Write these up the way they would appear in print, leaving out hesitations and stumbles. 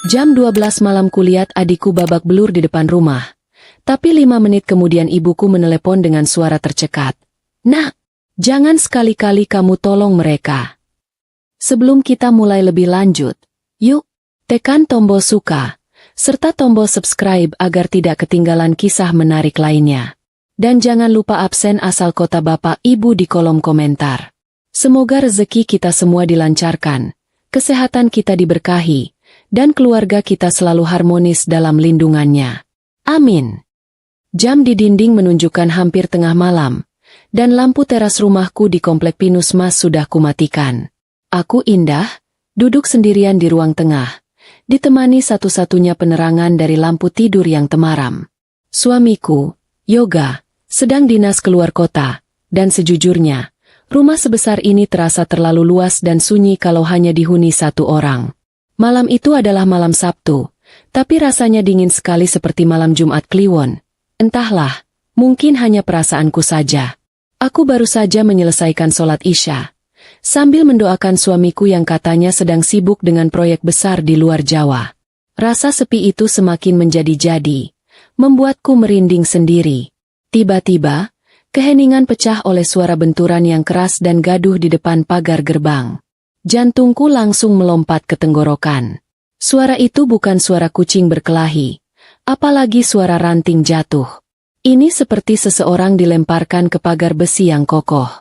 Jam 12 malam kulihat adikku babak belur di depan rumah. Tapi 5 menit kemudian ibuku menelepon dengan suara tercekat. Nak, jangan sekali-kali kamu tolong mereka. Sebelum kita mulai lebih lanjut, yuk, tekan tombol suka, serta tombol subscribe agar tidak ketinggalan kisah menarik lainnya. Dan jangan lupa absen asal kota bapak ibu di kolom komentar. Semoga rezeki kita semua dilancarkan, kesehatan kita diberkahi, dan keluarga kita selalu harmonis dalam lindungannya. Amin. Jam di dinding menunjukkan hampir tengah malam, dan lampu teras rumahku di komplek Pinus Mas sudah kumatikan. Aku Indah, duduk sendirian di ruang tengah, ditemani satu-satunya penerangan dari lampu tidur yang temaram. Suamiku, Yoga, sedang dinas keluar kota, dan sejujurnya, rumah sebesar ini terasa terlalu luas dan sunyi kalau hanya dihuni satu orang. Malam itu adalah malam Sabtu, tapi rasanya dingin sekali seperti malam Jumat Kliwon. Entahlah, mungkin hanya perasaanku saja. Aku baru saja menyelesaikan sholat Isya, sambil mendoakan suamiku yang katanya sedang sibuk dengan proyek besar di luar Jawa. Rasa sepi itu semakin menjadi-jadi, membuatku merinding sendiri. Tiba-tiba, keheningan pecah oleh suara benturan yang keras dan gaduh di depan pagar gerbang. Jantungku langsung melompat ke tenggorokan. Suara itu bukan suara kucing berkelahi, apalagi suara ranting jatuh. Ini seperti seseorang dilemparkan ke pagar besi yang kokoh.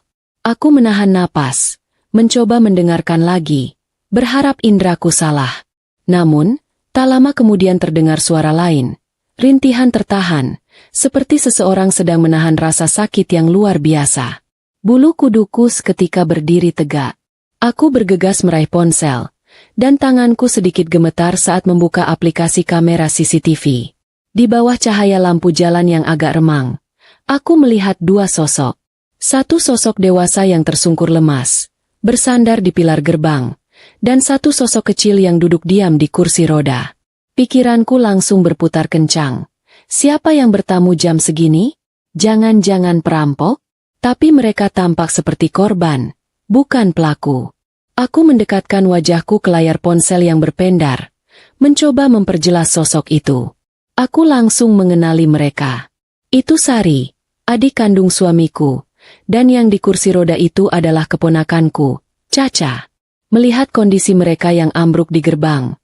Aku menahan napas, mencoba mendengarkan lagi, berharap indraku salah. Namun, tak lama kemudian terdengar suara lain. Rintihan tertahan, seperti seseorang sedang menahan rasa sakit yang luar biasa. Bulu kuduku seketika berdiri tegak. Aku bergegas meraih ponsel, dan tanganku sedikit gemetar saat membuka aplikasi kamera CCTV. Di bawah cahaya lampu jalan yang agak remang, aku melihat dua sosok. Satu sosok dewasa yang tersungkur lemas, bersandar di pilar gerbang, dan satu sosok kecil yang duduk diam di kursi roda. Pikiranku langsung berputar kencang. Siapa yang bertamu jam segini? Jangan-jangan perampok? Tapi mereka tampak seperti korban, bukan pelaku. Aku mendekatkan wajahku ke layar ponsel yang berpendar, mencoba memperjelas sosok itu. Aku langsung mengenali mereka. Itu Sari, adik kandung suamiku, dan yang di kursi roda itu adalah keponakanku, Caca. Melihat kondisi mereka yang ambruk di gerbang,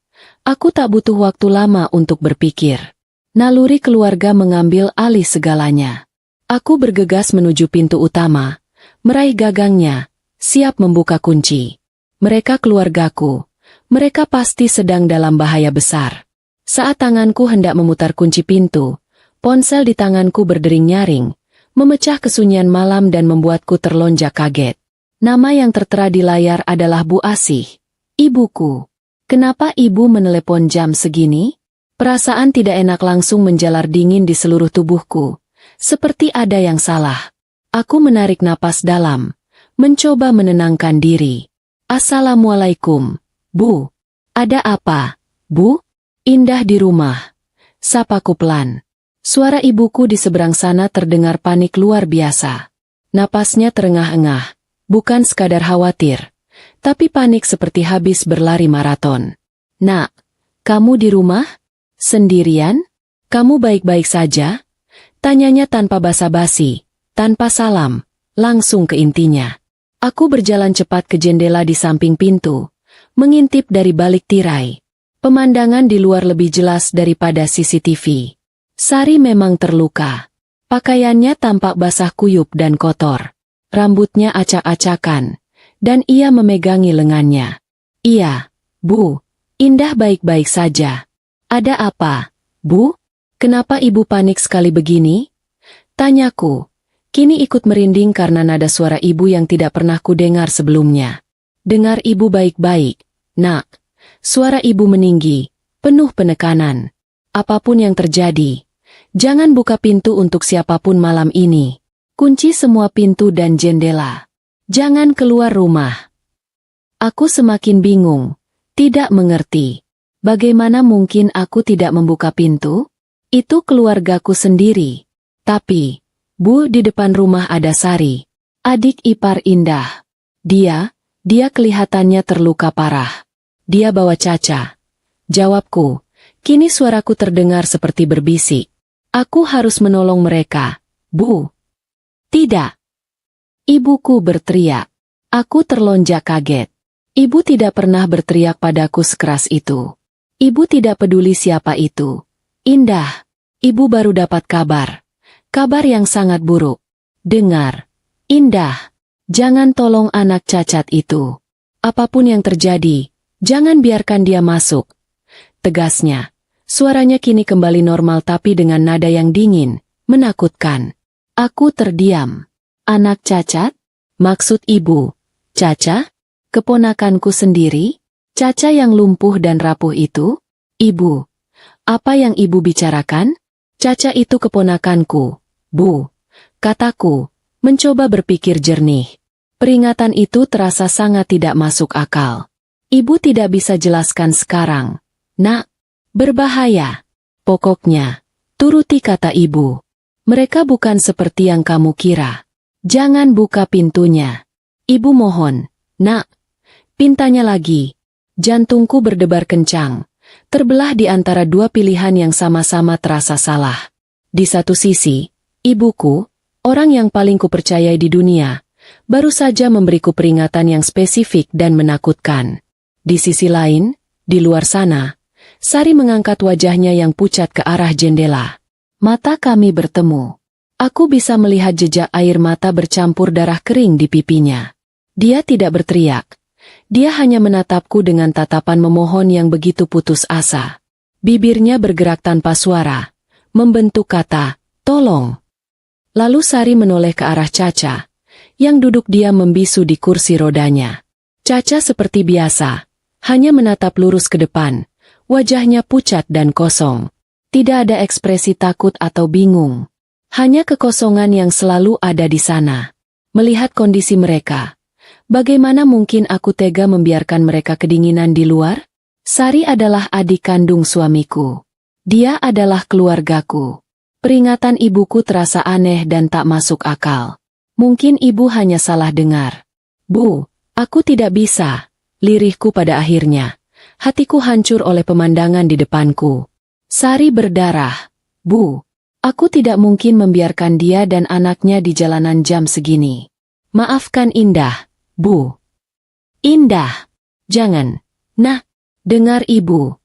aku tak butuh waktu lama untuk berpikir. Naluri keluarga mengambil alih segalanya. Aku bergegas menuju pintu utama, meraih gagangnya, siap membuka kunci. Mereka keluargaku. Mereka pasti sedang dalam bahaya besar. Saat tanganku hendak memutar kunci pintu, ponsel di tanganku berdering nyaring, memecah kesunyian malam dan membuatku terlonjak kaget. Nama yang tertera di layar adalah Bu Asih, ibuku. Kenapa ibu menelepon jam segini? Perasaan tidak enak langsung menjalar dingin di seluruh tubuhku, seperti ada yang salah. Aku menarik napas dalam, mencoba menenangkan diri. Assalamualaikum, Bu. Ada apa, Bu? Indah di rumah. Sapaku pelan. Suara ibuku di seberang sana terdengar panik luar biasa. Napasnya terengah-engah, bukan sekadar khawatir, tapi panik seperti habis berlari maraton. Nak, kamu di rumah? Sendirian? Kamu baik-baik saja? Tanyanya tanpa basa-basi, tanpa salam, langsung ke intinya. Aku berjalan cepat ke jendela di samping pintu, mengintip dari balik tirai. Pemandangan di luar lebih jelas daripada CCTV. Sari memang terluka. Pakaiannya tampak basah kuyup dan kotor. Rambutnya acak-acakan, dan ia memegangi lengannya. Iya, Bu, Indah baik-baik saja. Ada apa, Bu? Kenapa ibu panik sekali begini? Tanyaku. Kini ikut merinding karena nada suara ibu yang tidak pernah kudengar sebelumnya. Dengar ibu baik-baik, Nak. Suara ibu meninggi, penuh penekanan. Apapun yang terjadi, jangan buka pintu untuk siapapun malam ini. Kunci semua pintu dan jendela. Jangan keluar rumah. Aku semakin bingung, tidak mengerti. Bagaimana mungkin aku tidak membuka pintu? Itu keluargaku sendiri. Tapi, Bu, di depan rumah ada Sari, adik ipar Indah. Dia kelihatannya terluka parah. Dia bawa Caca. Jawabku. Kini suaraku terdengar seperti berbisik. Aku harus menolong mereka, Bu. Tidak. Ibuku berteriak. Aku terlonjak kaget. Ibu tidak pernah berteriak padaku sekeras itu. Ibu tidak peduli siapa itu. Indah. Ibu baru dapat kabar. Kabar yang sangat buruk. Dengar. Indah. Jangan tolong anak cacat itu. Apapun yang terjadi, jangan biarkan dia masuk. Tegasnya. Suaranya kini kembali normal tapi dengan nada yang dingin, menakutkan. Aku terdiam. Anak cacat? Maksud ibu, Caca? Keponakanku sendiri? Caca yang lumpuh dan rapuh itu? Ibu. Apa yang ibu bicarakan? Caca itu keponakanku, Bu. Kataku, mencoba berpikir jernih. Peringatan itu terasa sangat tidak masuk akal. Ibu tidak bisa jelaskan sekarang. Nak. Berbahaya. Pokoknya, turuti kata ibu. Mereka bukan seperti yang kamu kira. Jangan buka pintunya. Ibu mohon. Nak. Pintanya lagi. Jantungku berdebar kencang. Terbelah di antara dua pilihan yang sama-sama terasa salah. Di satu sisi, ibuku, orang yang paling kupercayai di dunia, baru saja memberiku peringatan yang spesifik dan menakutkan. Di sisi lain, di luar sana, Sari mengangkat wajahnya yang pucat ke arah jendela. Mata kami bertemu. Aku bisa melihat jejak air mata bercampur darah kering di pipinya. Dia tidak berteriak. Dia hanya menatapku dengan tatapan memohon yang begitu putus asa. Bibirnya bergerak tanpa suara, membentuk kata, tolong. Lalu Sari menoleh ke arah Caca, yang duduk diam membisu di kursi rodanya. Caca seperti biasa, hanya menatap lurus ke depan. Wajahnya pucat dan kosong. Tidak ada ekspresi takut atau bingung. Hanya kekosongan yang selalu ada di sana. Melihat kondisi mereka, bagaimana mungkin aku tega membiarkan mereka kedinginan di luar? Sari adalah adik kandung suamiku. Dia adalah keluargaku. Peringatan ibuku terasa aneh dan tak masuk akal. Mungkin ibu hanya salah dengar. Bu, aku tidak bisa. Lirihku pada akhirnya. Hatiku hancur oleh pemandangan di depanku. Sari berdarah. Bu, aku tidak mungkin membiarkan dia dan anaknya di jalanan jam segini. Maafkan Indah, Bu. Indah, jangan. Nah, dengar ibu.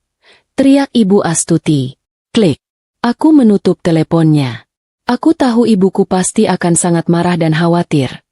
Teriak ibu Astuti. Klik. Aku menutup teleponnya. Aku tahu ibuku pasti akan sangat marah dan khawatir.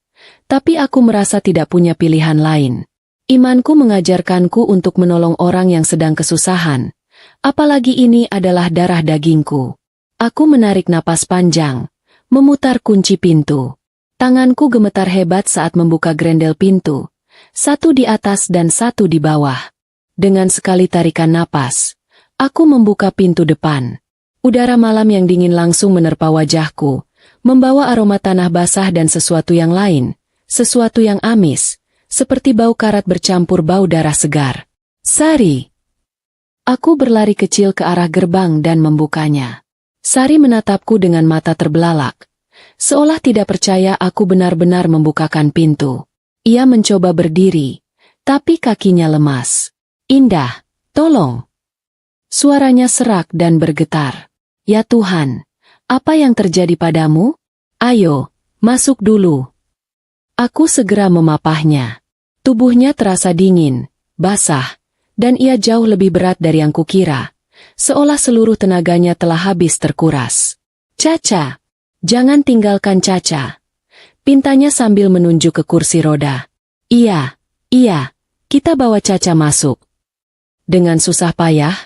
Tapi aku merasa tidak punya pilihan lain. Imanku mengajarkanku untuk menolong orang yang sedang kesusahan. Apalagi ini adalah darah dagingku. Aku menarik napas panjang, memutar kunci pintu. Tanganku gemetar hebat saat membuka grendel pintu. Satu di atas dan satu di bawah. Dengan sekali tarikan napas, aku membuka pintu depan. Udara malam yang dingin langsung menerpa wajahku, membawa aroma tanah basah dan sesuatu yang lain, sesuatu yang amis. Seperti bau karat bercampur bau darah segar. Sari! Aku berlari kecil ke arah gerbang dan membukanya. Sari menatapku dengan mata terbelalak. Seolah tidak percaya aku benar-benar membukakan pintu. Ia mencoba berdiri, tapi kakinya lemas. Indah, tolong! Suaranya serak dan bergetar. Ya Tuhan, apa yang terjadi padamu? Ayo, masuk dulu. Aku segera memapahnya. Tubuhnya terasa dingin, basah, dan ia jauh lebih berat dari yang kukira, seolah seluruh tenaganya telah habis terkuras. Caca, jangan tinggalkan Caca. Pintanya sambil menunjuk ke kursi roda. Iya, kita bawa Caca masuk. Dengan susah payah,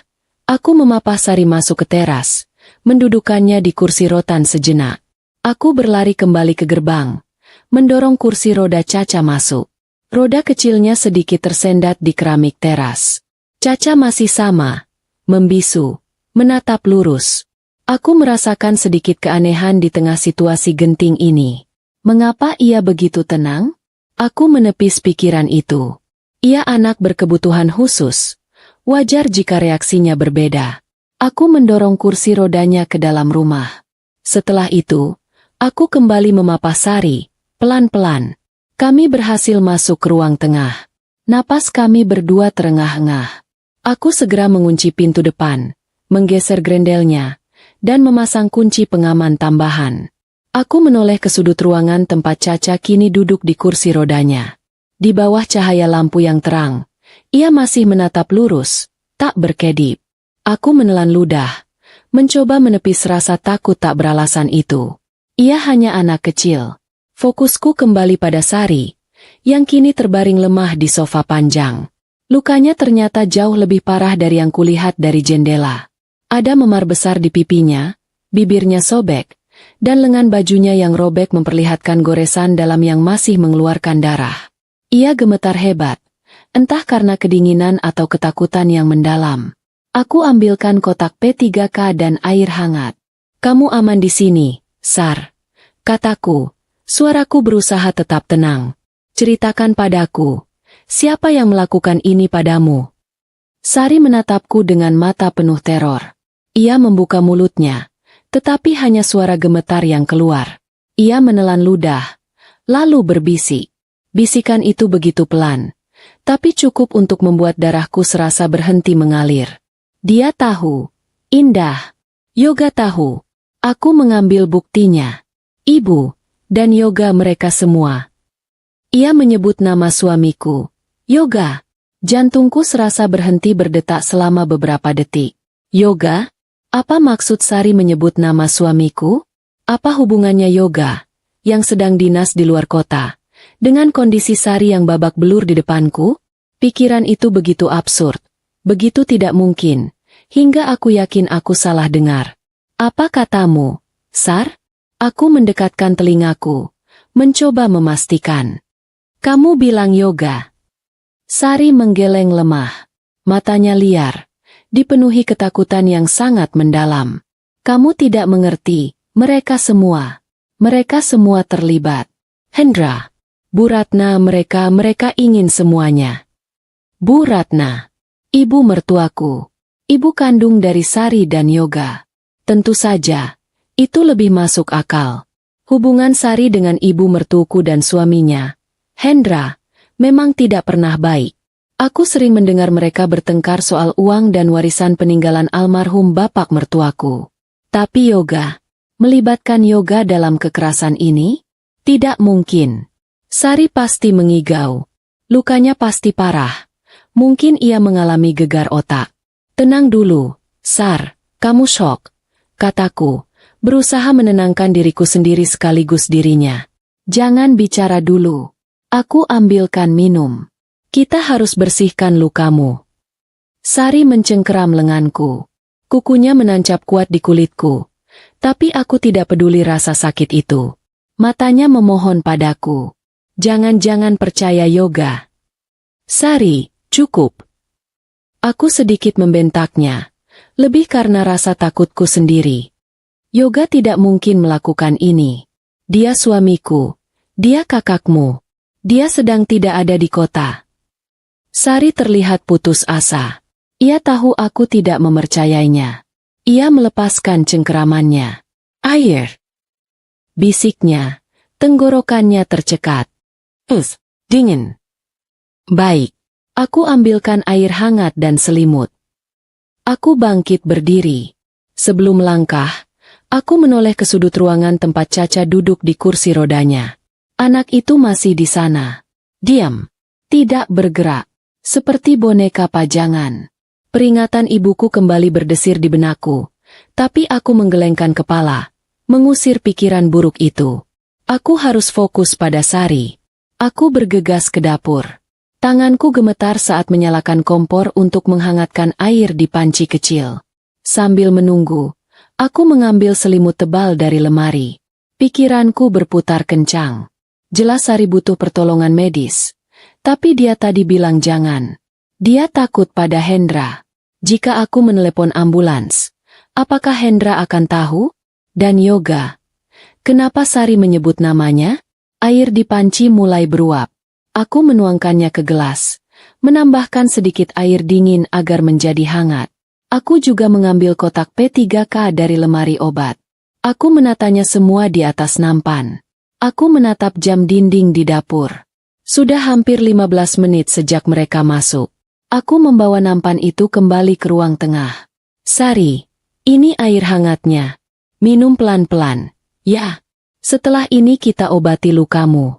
aku memapah Sari masuk ke teras, mendudukannya di kursi rotan sejenak. Aku berlari kembali ke gerbang, mendorong kursi roda Caca masuk. Roda kecilnya sedikit tersendat di keramik teras. Caca masih sama, membisu, menatap lurus. Aku merasakan sedikit keanehan di tengah situasi genting ini. Mengapa ia begitu tenang? Aku menepis pikiran itu. Ia anak berkebutuhan khusus. Wajar jika reaksinya berbeda. Aku mendorong kursi rodanya ke dalam rumah. Setelah itu, aku kembali memapah Sari, pelan-pelan. Kami berhasil masuk ke ruang tengah. Napas kami berdua terengah-engah. Aku segera mengunci pintu depan, menggeser grendelnya, dan memasang kunci pengaman tambahan. Aku menoleh ke sudut ruangan tempat Caca kini duduk di kursi rodanya. Di bawah cahaya lampu yang terang, ia masih menatap lurus, tak berkedip. Aku menelan ludah, mencoba menepis rasa takut tak beralasan itu. Ia hanya anak kecil. Fokusku kembali pada Sari, yang kini terbaring lemah di sofa panjang. Lukanya ternyata jauh lebih parah dari yang kulihat dari jendela. Ada memar besar di pipinya, bibirnya sobek, dan lengan bajunya yang robek memperlihatkan goresan dalam yang masih mengeluarkan darah. Ia gemetar hebat, entah karena kedinginan atau ketakutan yang mendalam. Aku ambilkan kotak P3K dan air hangat. "Kamu aman di sini, Sar," kataku. Suaraku berusaha tetap tenang. "Ceritakan padaku. Siapa yang melakukan ini padamu?" Sari menatapku dengan mata penuh teror. Ia membuka mulutnya, tetapi hanya suara gemetar yang keluar. Ia menelan ludah, lalu berbisik. Bisikan itu begitu pelan, tapi cukup untuk membuat darahku serasa berhenti mengalir. Dia tahu. Indah. Yoga tahu. Aku mengambil buktinya. Ibu, dan Yoga mereka semua. Ia menyebut nama suamiku. Yoga. Jantungku serasa berhenti berdetak selama beberapa detik. Yoga? Apa maksud Sari menyebut nama suamiku? Apa hubungannya Yoga, yang sedang dinas di luar kota, dengan kondisi Sari yang babak belur di depanku? Pikiran itu begitu absurd, begitu tidak mungkin, hingga aku yakin aku salah dengar. "Apa katamu, Sar?" Aku mendekatkan telingaku, mencoba memastikan. "Kamu bilang Yoga." Sari menggeleng lemah. Matanya liar, dipenuhi ketakutan yang sangat mendalam. "Kamu tidak mengerti, mereka semua terlibat. Hendra, Bu Ratna, mereka ingin semuanya." Bu Ratna, ibu mertuaku, ibu kandung dari Sari dan Yoga. Tentu saja, itu lebih masuk akal. Hubungan Sari dengan ibu mertuaku dan suaminya, Hendra, memang tidak pernah baik. Aku sering mendengar mereka bertengkar soal uang dan warisan peninggalan almarhum bapak mertuaku. Tapi Yoga, melibatkan Yoga dalam kekerasan ini? Tidak mungkin. Sari pasti mengigau. Lukanya pasti parah. Mungkin ia mengalami gegar otak. "Tenang dulu, Sar, kamu syok," kataku, berusaha menenangkan diriku sendiri sekaligus dirinya. "Jangan bicara dulu. Aku ambilkan minum. Kita harus bersihkan lukamu." Sari mencengkeram lenganku. Kukunya menancap kuat di kulitku. Tapi aku tidak peduli rasa sakit itu. Matanya memohon padaku. "Jangan-jangan percaya Yoga." "Sari, cukup." Aku sedikit membentaknya. Lebih karena rasa takutku sendiri. Yoga tidak mungkin melakukan ini. Dia suamiku. Dia kakakmu. Dia sedang tidak ada di kota. Sari terlihat putus asa. Ia tahu aku tidak mempercayainya. Ia melepaskan cengkeramannya. "Air," bisiknya. Tenggorokannya tercekat. Dingin." "Baik." Aku ambilkan air hangat dan selimut. Aku bangkit berdiri. Sebelum melangkah, aku menoleh ke sudut ruangan tempat Caca duduk di kursi rodanya. Anak itu masih di sana. Diam. Tidak bergerak. Seperti boneka pajangan. Peringatan ibuku kembali berdesir di benakku. Tapi aku menggelengkan kepala, mengusir pikiran buruk itu. Aku harus fokus pada Sari. Aku bergegas ke dapur. Tanganku gemetar saat menyalakan kompor untuk menghangatkan air di panci kecil. Sambil menunggu, aku mengambil selimut tebal dari lemari. Pikiranku berputar kencang. Jelas Sari butuh pertolongan medis. Tapi dia tadi bilang jangan. Dia takut pada Hendra. Jika aku menelepon ambulans, apakah Hendra akan tahu? Dan Yoga. Kenapa Sari menyebut namanya? Air di panci mulai beruap. Aku menuangkannya ke gelas, menambahkan sedikit air dingin agar menjadi hangat. Aku juga mengambil kotak P3K dari lemari obat. Aku menatanya semua di atas nampan. Aku menatap jam dinding di dapur. Sudah hampir 15 menit sejak mereka masuk. Aku membawa nampan itu kembali ke ruang tengah. Sari, ini air hangatnya. Minum pelan-pelan. Ya, setelah ini kita obati lukamu.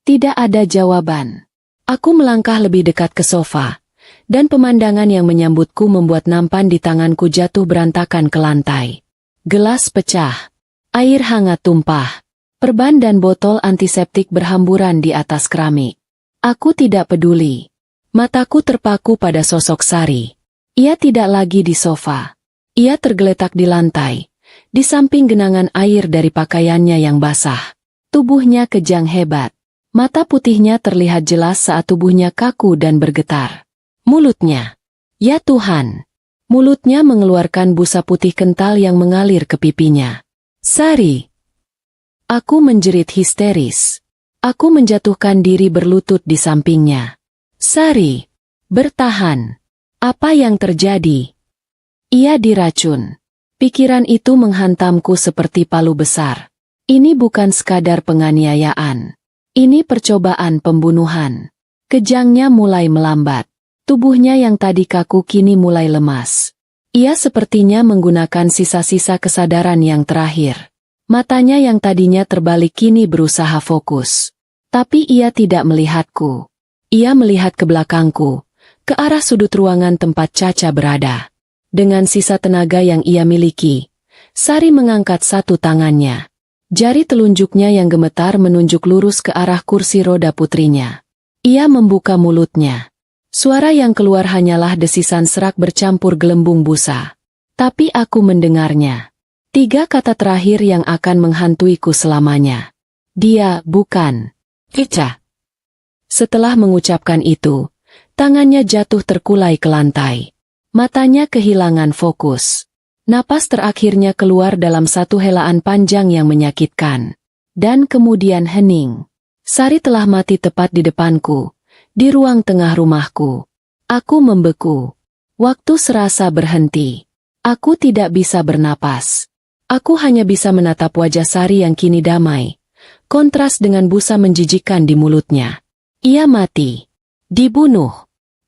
Tidak ada jawaban. Aku melangkah lebih dekat ke sofa, dan pemandangan yang menyambutku membuat nampan di tanganku jatuh berantakan ke lantai. Gelas pecah. Air hangat tumpah. Perban dan botol antiseptik berhamburan di atas keramik. Aku tidak peduli. Mataku terpaku pada sosok Sari. Ia tidak lagi di sofa. Ia tergeletak di lantai, di samping genangan air dari pakaiannya yang basah. Tubuhnya kejang hebat. Mata putihnya terlihat jelas saat tubuhnya kaku dan bergetar. Mulutnya. Ya Tuhan. Mulutnya mengeluarkan busa putih kental yang mengalir ke pipinya. Sari. Aku menjerit histeris. Aku menjatuhkan diri berlutut di sampingnya. Sari. Bertahan. Apa yang terjadi? Ia diracun. Pikiran itu menghantamku seperti palu besar. Ini bukan sekadar penganiayaan. Ini percobaan pembunuhan. Kejangnya mulai melambat. Tubuhnya yang tadi kaku kini mulai lemas. Ia sepertinya menggunakan sisa-sisa kesadaran yang terakhir. Matanya yang tadinya terbalik kini berusaha fokus. Tapi ia tidak melihatku. Ia melihat ke belakangku, ke arah sudut ruangan tempat Caca berada. Dengan sisa tenaga yang ia miliki, Sari mengangkat satu tangannya. Jari telunjuknya yang gemetar menunjuk lurus ke arah kursi roda putrinya. Ia membuka mulutnya. Suara yang keluar hanyalah desisan serak bercampur gelembung busa. Tapi aku mendengarnya. 3 kata terakhir yang akan menghantuiku selamanya. Dia bukan Caca. Setelah mengucapkan itu, tangannya jatuh terkulai ke lantai. Matanya kehilangan fokus. Napas terakhirnya keluar dalam satu helaan panjang yang menyakitkan. Dan kemudian hening. Sari telah mati tepat di depanku, di ruang tengah rumahku. Aku membeku. Waktu serasa berhenti. Aku tidak bisa bernapas. Aku hanya bisa menatap wajah Sari yang kini damai. Kontras dengan busa menjijikkan di mulutnya. Ia mati. Dibunuh.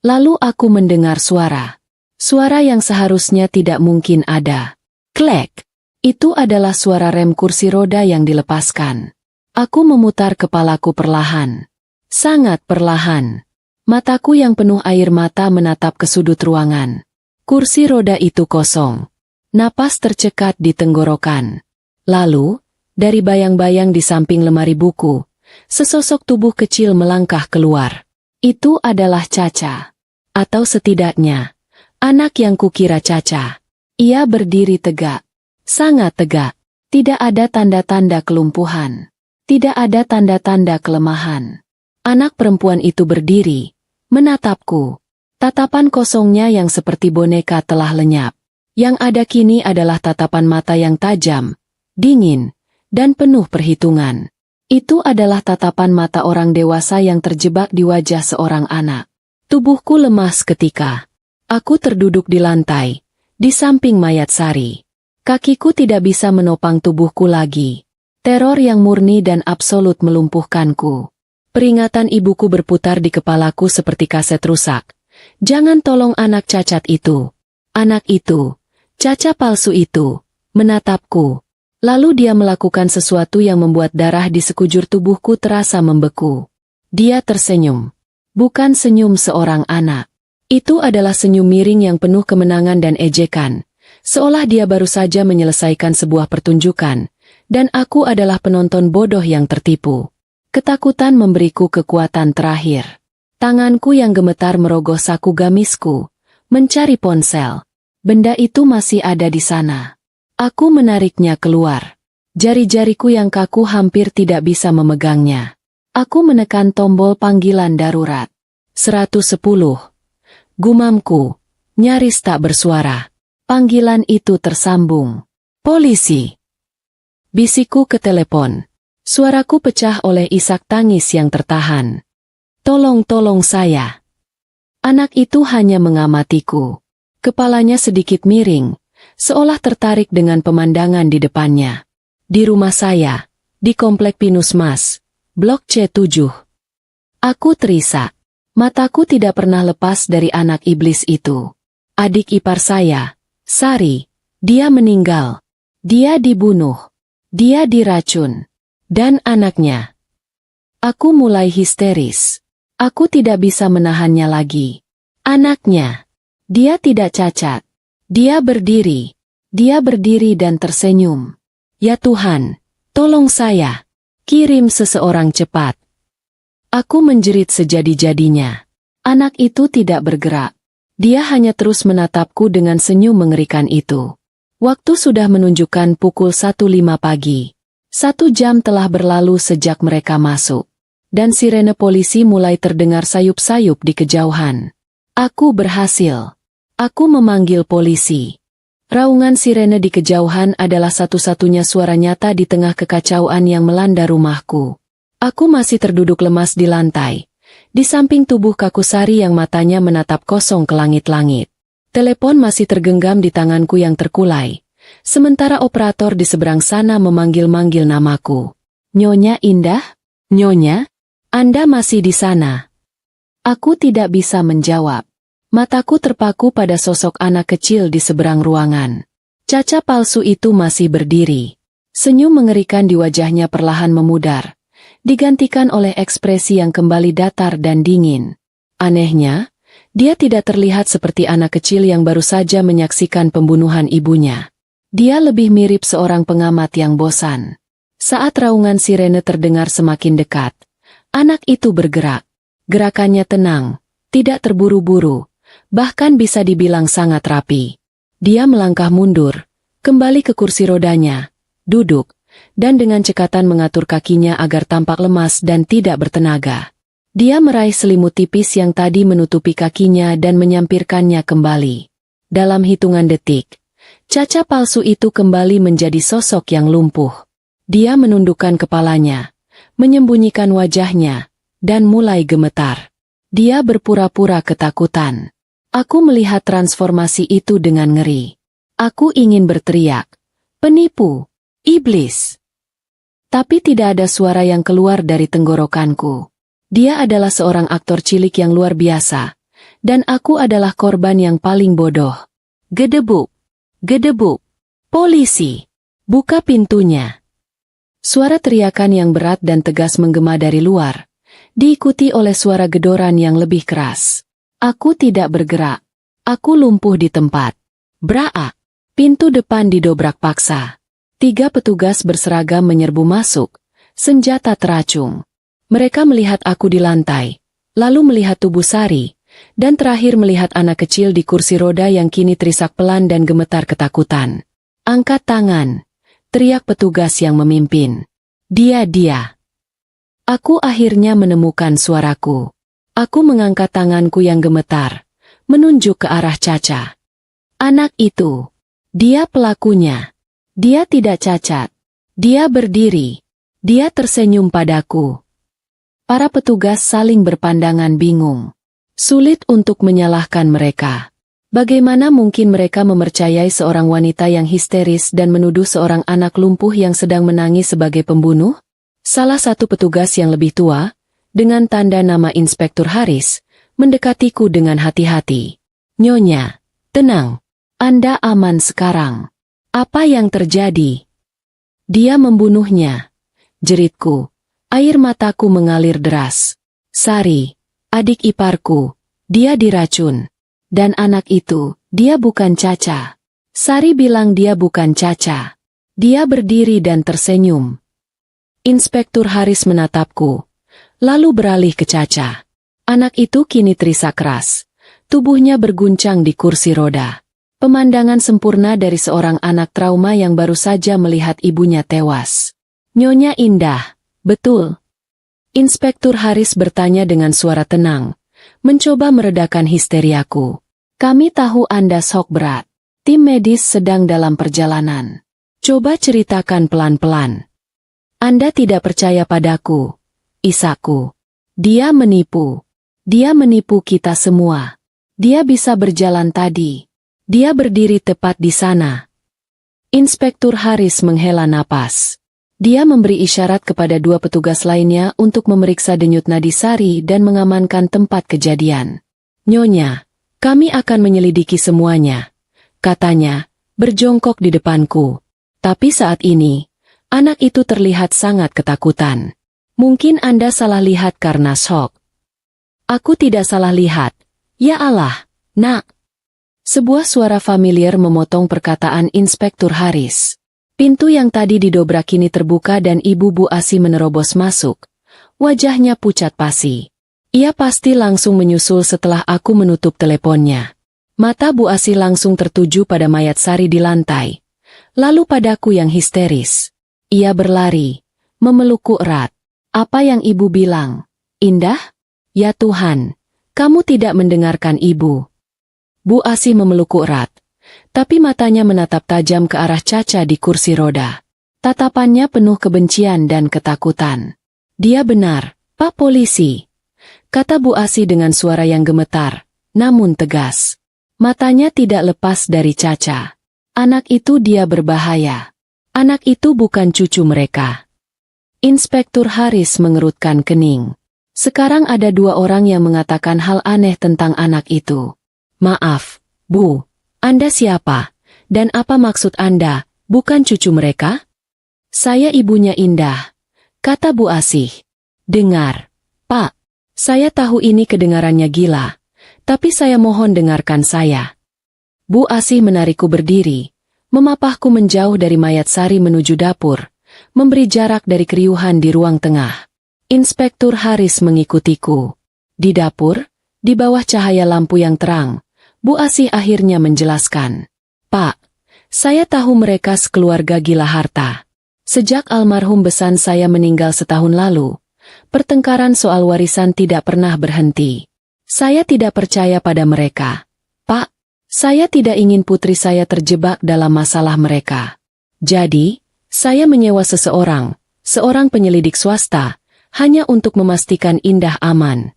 Lalu aku mendengar suara. Suara yang seharusnya tidak mungkin ada. Klek. Itu adalah suara rem kursi roda yang dilepaskan. Aku memutar kepalaku perlahan. Sangat perlahan. Mataku yang penuh air mata menatap ke sudut ruangan. Kursi roda itu kosong. Napas tercekat di tenggorokan. Lalu, dari bayang-bayang di samping lemari buku, sesosok tubuh kecil melangkah keluar. Itu adalah Caca. Atau setidaknya, anak yang kukira Caca. Ia berdiri tegak. Sangat tegak. Tidak ada tanda-tanda kelumpuhan. Tidak ada tanda-tanda kelemahan. Anak perempuan itu berdiri, menatapku. Tatapan kosongnya yang seperti boneka telah lenyap. Yang ada kini adalah tatapan mata yang tajam, dingin, dan penuh perhitungan. Itu adalah tatapan mata orang dewasa yang terjebak di wajah seorang anak. Tubuhku lemas ketika aku terduduk di lantai, di samping mayat Sari. Kakiku tidak bisa menopang tubuhku lagi. Teror yang murni dan absolut melumpuhkanku. Peringatan ibuku berputar di kepalaku seperti kaset rusak. Jangan tolong anak cacat itu. Anak itu, Caca palsu itu, menatapku. Lalu dia melakukan sesuatu yang membuat darah di sekujur tubuhku terasa membeku. Dia tersenyum. Bukan senyum seorang anak. Itu adalah senyum miring yang penuh kemenangan dan ejekan. Seolah dia baru saja menyelesaikan sebuah pertunjukan. Dan aku adalah penonton bodoh yang tertipu. Ketakutan memberiku kekuatan terakhir. Tanganku yang gemetar merogoh saku gamisku, mencari ponsel. Benda itu masih ada di sana. Aku menariknya keluar. Jari-jariku yang kaku hampir tidak bisa memegangnya. Aku menekan tombol panggilan darurat. 110. Gumamku, nyaris tak bersuara. Panggilan itu tersambung. Polisi. Bisikku ke telepon. Suaraku pecah oleh isak tangis yang tertahan. Tolong saya. Anak itu hanya mengamatiku. Kepalanya sedikit miring, seolah tertarik dengan pemandangan di depannya. Di rumah saya, di Komplek Pinus Mas, Blok C7. Aku terisak. Mataku tidak pernah lepas dari anak iblis itu. Adik ipar saya, Sari, dia meninggal. Dia dibunuh. Dia diracun. Dan anaknya. Aku mulai histeris. Aku tidak bisa menahannya lagi. Anaknya. Dia tidak cacat. Dia berdiri. Dia berdiri dan tersenyum. Ya Tuhan, tolong saya. Kirim seseorang cepat. Aku menjerit sejadi-jadinya. Anak itu tidak bergerak. Dia hanya terus menatapku dengan senyum mengerikan itu. Waktu sudah menunjukkan pukul 1.05 pagi. 1 jam telah berlalu sejak mereka masuk. Dan sirene polisi mulai terdengar sayup-sayup di kejauhan. Aku berhasil. Aku memanggil polisi. Raungan sirene di kejauhan adalah satu-satunya suara nyata di tengah kekacauan yang melanda rumahku. Aku masih terduduk lemas di lantai, di samping tubuh kaku Sari yang matanya menatap kosong ke langit-langit. Telepon masih tergenggam di tanganku yang terkulai, sementara operator di seberang sana memanggil-manggil namaku. Nyonya Indah? Nyonya? Anda masih di sana? Aku tidak bisa menjawab. Mataku terpaku pada sosok anak kecil di seberang ruangan. Caca palsu itu masih berdiri. Senyum mengerikan di wajahnya perlahan memudar, digantikan oleh ekspresi yang kembali datar dan dingin. Anehnya, dia tidak terlihat seperti anak kecil yang baru saja menyaksikan pembunuhan ibunya. Dia lebih mirip seorang pengamat yang bosan. Saat raungan sirene terdengar semakin dekat, anak itu bergerak. Gerakannya tenang, tidak terburu-buru, bahkan bisa dibilang sangat rapi. Dia melangkah mundur, kembali ke kursi rodanya, duduk, dan dengan cekatan mengatur kakinya agar tampak lemas dan tidak bertenaga. Dia meraih selimut tipis yang tadi menutupi kakinya dan menyampirkannya kembali. Dalam hitungan detik, caca palsu itu kembali menjadi sosok yang lumpuh. Dia menundukkan kepalanya, menyembunyikan wajahnya, dan mulai gemetar. Dia berpura-pura ketakutan. Aku melihat transformasi itu dengan ngeri. Aku ingin berteriak, "Penipu! Iblis!" Tapi tidak ada suara yang keluar dari tenggorokanku. Dia adalah seorang aktor cilik yang luar biasa, dan aku adalah korban yang paling bodoh. Gedebuk! Gedebuk! Polisi! Buka pintunya! Suara teriakan yang berat dan tegas menggema dari luar, diikuti oleh suara gedoran yang lebih keras. Aku tidak bergerak. Aku lumpuh di tempat. Braak! Pintu depan didobrak paksa. 3 petugas berseragam menyerbu masuk, senjata teracung. Mereka melihat aku di lantai, lalu melihat tubuh Sari, dan terakhir melihat anak kecil di kursi roda yang kini terisak pelan dan gemetar ketakutan. "Angkat tangan!" teriak petugas yang memimpin. Dia. Aku akhirnya menemukan suaraku. Aku mengangkat tanganku yang gemetar, menunjuk ke arah Caca. Anak itu. Dia pelakunya. Dia tidak cacat. Dia berdiri. Dia tersenyum padaku. Para petugas saling berpandangan bingung. Sulit untuk menyalahkan mereka. Bagaimana mungkin mereka mempercayai seorang wanita yang histeris dan menuduh seorang anak lumpuh yang sedang menangis sebagai pembunuh? Salah satu petugas yang lebih tua, dengan tanda nama Inspektur Haris, mendekatiku dengan hati-hati. "Nyonya, tenang. Anda aman sekarang. Apa yang terjadi?" "Dia membunuhnya," jeritku. Air mataku mengalir deras. "Sari, adik iparku, dia diracun. Dan anak itu, dia bukan Caca." Sari bilang dia bukan Caca. Dia berdiri dan tersenyum. Inspektur Haris menatapku, lalu beralih ke Caca. Anak itu kini terisak keras. Tubuhnya berguncang di kursi roda. Pemandangan sempurna dari seorang anak trauma yang baru saja melihat ibunya tewas. "Nyonya Indah, betul?" Inspektur Haris bertanya dengan suara tenang, mencoba meredakan histeriaku. "Kami tahu Anda shock berat. Tim medis sedang dalam perjalanan. Coba ceritakan pelan-pelan." "Anda tidak percaya padaku, Isaku. Dia menipu. Dia menipu kita semua. Dia bisa berjalan tadi. Dia berdiri tepat di sana." Inspektur Haris menghela napas. Dia memberi isyarat kepada dua petugas lainnya untuk memeriksa denyut nadi Sari dan mengamankan tempat kejadian. "Nyonya, kami akan menyelidiki semuanya," katanya, berjongkok di depanku. Tapi saat ini, anak itu terlihat sangat ketakutan. "Mungkin Anda salah lihat karena shock." "Aku tidak salah lihat." "Ya Allah, Nak." Sebuah suara familiar memotong perkataan Inspektur Haris. Pintu yang tadi didobrak kini terbuka dan Ibu Bu Asi menerobos masuk. Wajahnya pucat pasi. Ia pasti langsung menyusul setelah aku menutup teleponnya. Mata Bu Asi langsung tertuju pada mayat Sari di lantai. Lalu padaku yang histeris. Ia berlari, memelukku erat. "Apa yang Ibu bilang? Indah? Ya Tuhan, kamu tidak mendengarkan Ibu." Bu Asi memelukku erat. Tapi matanya menatap tajam ke arah Caca di kursi roda. Tatapannya penuh kebencian dan ketakutan. "Dia benar, Pak Polisi," kata Bu Asi dengan suara yang gemetar, namun tegas. Matanya tidak lepas dari Caca. "Anak itu dia berbahaya. Anak itu bukan cucu mereka." Inspektur Haris mengerutkan kening. Sekarang ada dua orang yang mengatakan hal aneh tentang anak itu. "Maaf, Bu. Anda siapa? Dan apa maksud Anda, bukan cucu mereka?" "Saya ibunya Indah," kata Bu Asih. "Dengar, Pak. Saya tahu ini kedengarannya gila. Tapi saya mohon dengarkan saya." Bu Asih menarikku berdiri, memapahku menjauh dari mayat Sari menuju dapur, memberi jarak dari keriuhan di ruang tengah. Inspektur Haris mengikutiku. Di dapur, di bawah cahaya lampu yang terang, Bu Asih akhirnya menjelaskan. "Pak, saya tahu mereka sekeluarga gila harta. Sejak almarhum besan saya meninggal setahun lalu, pertengkaran soal warisan tidak pernah berhenti. Saya tidak percaya pada mereka. Pak, saya tidak ingin putri saya terjebak dalam masalah mereka. Jadi, saya menyewa seorang penyelidik swasta, hanya untuk memastikan Indah aman.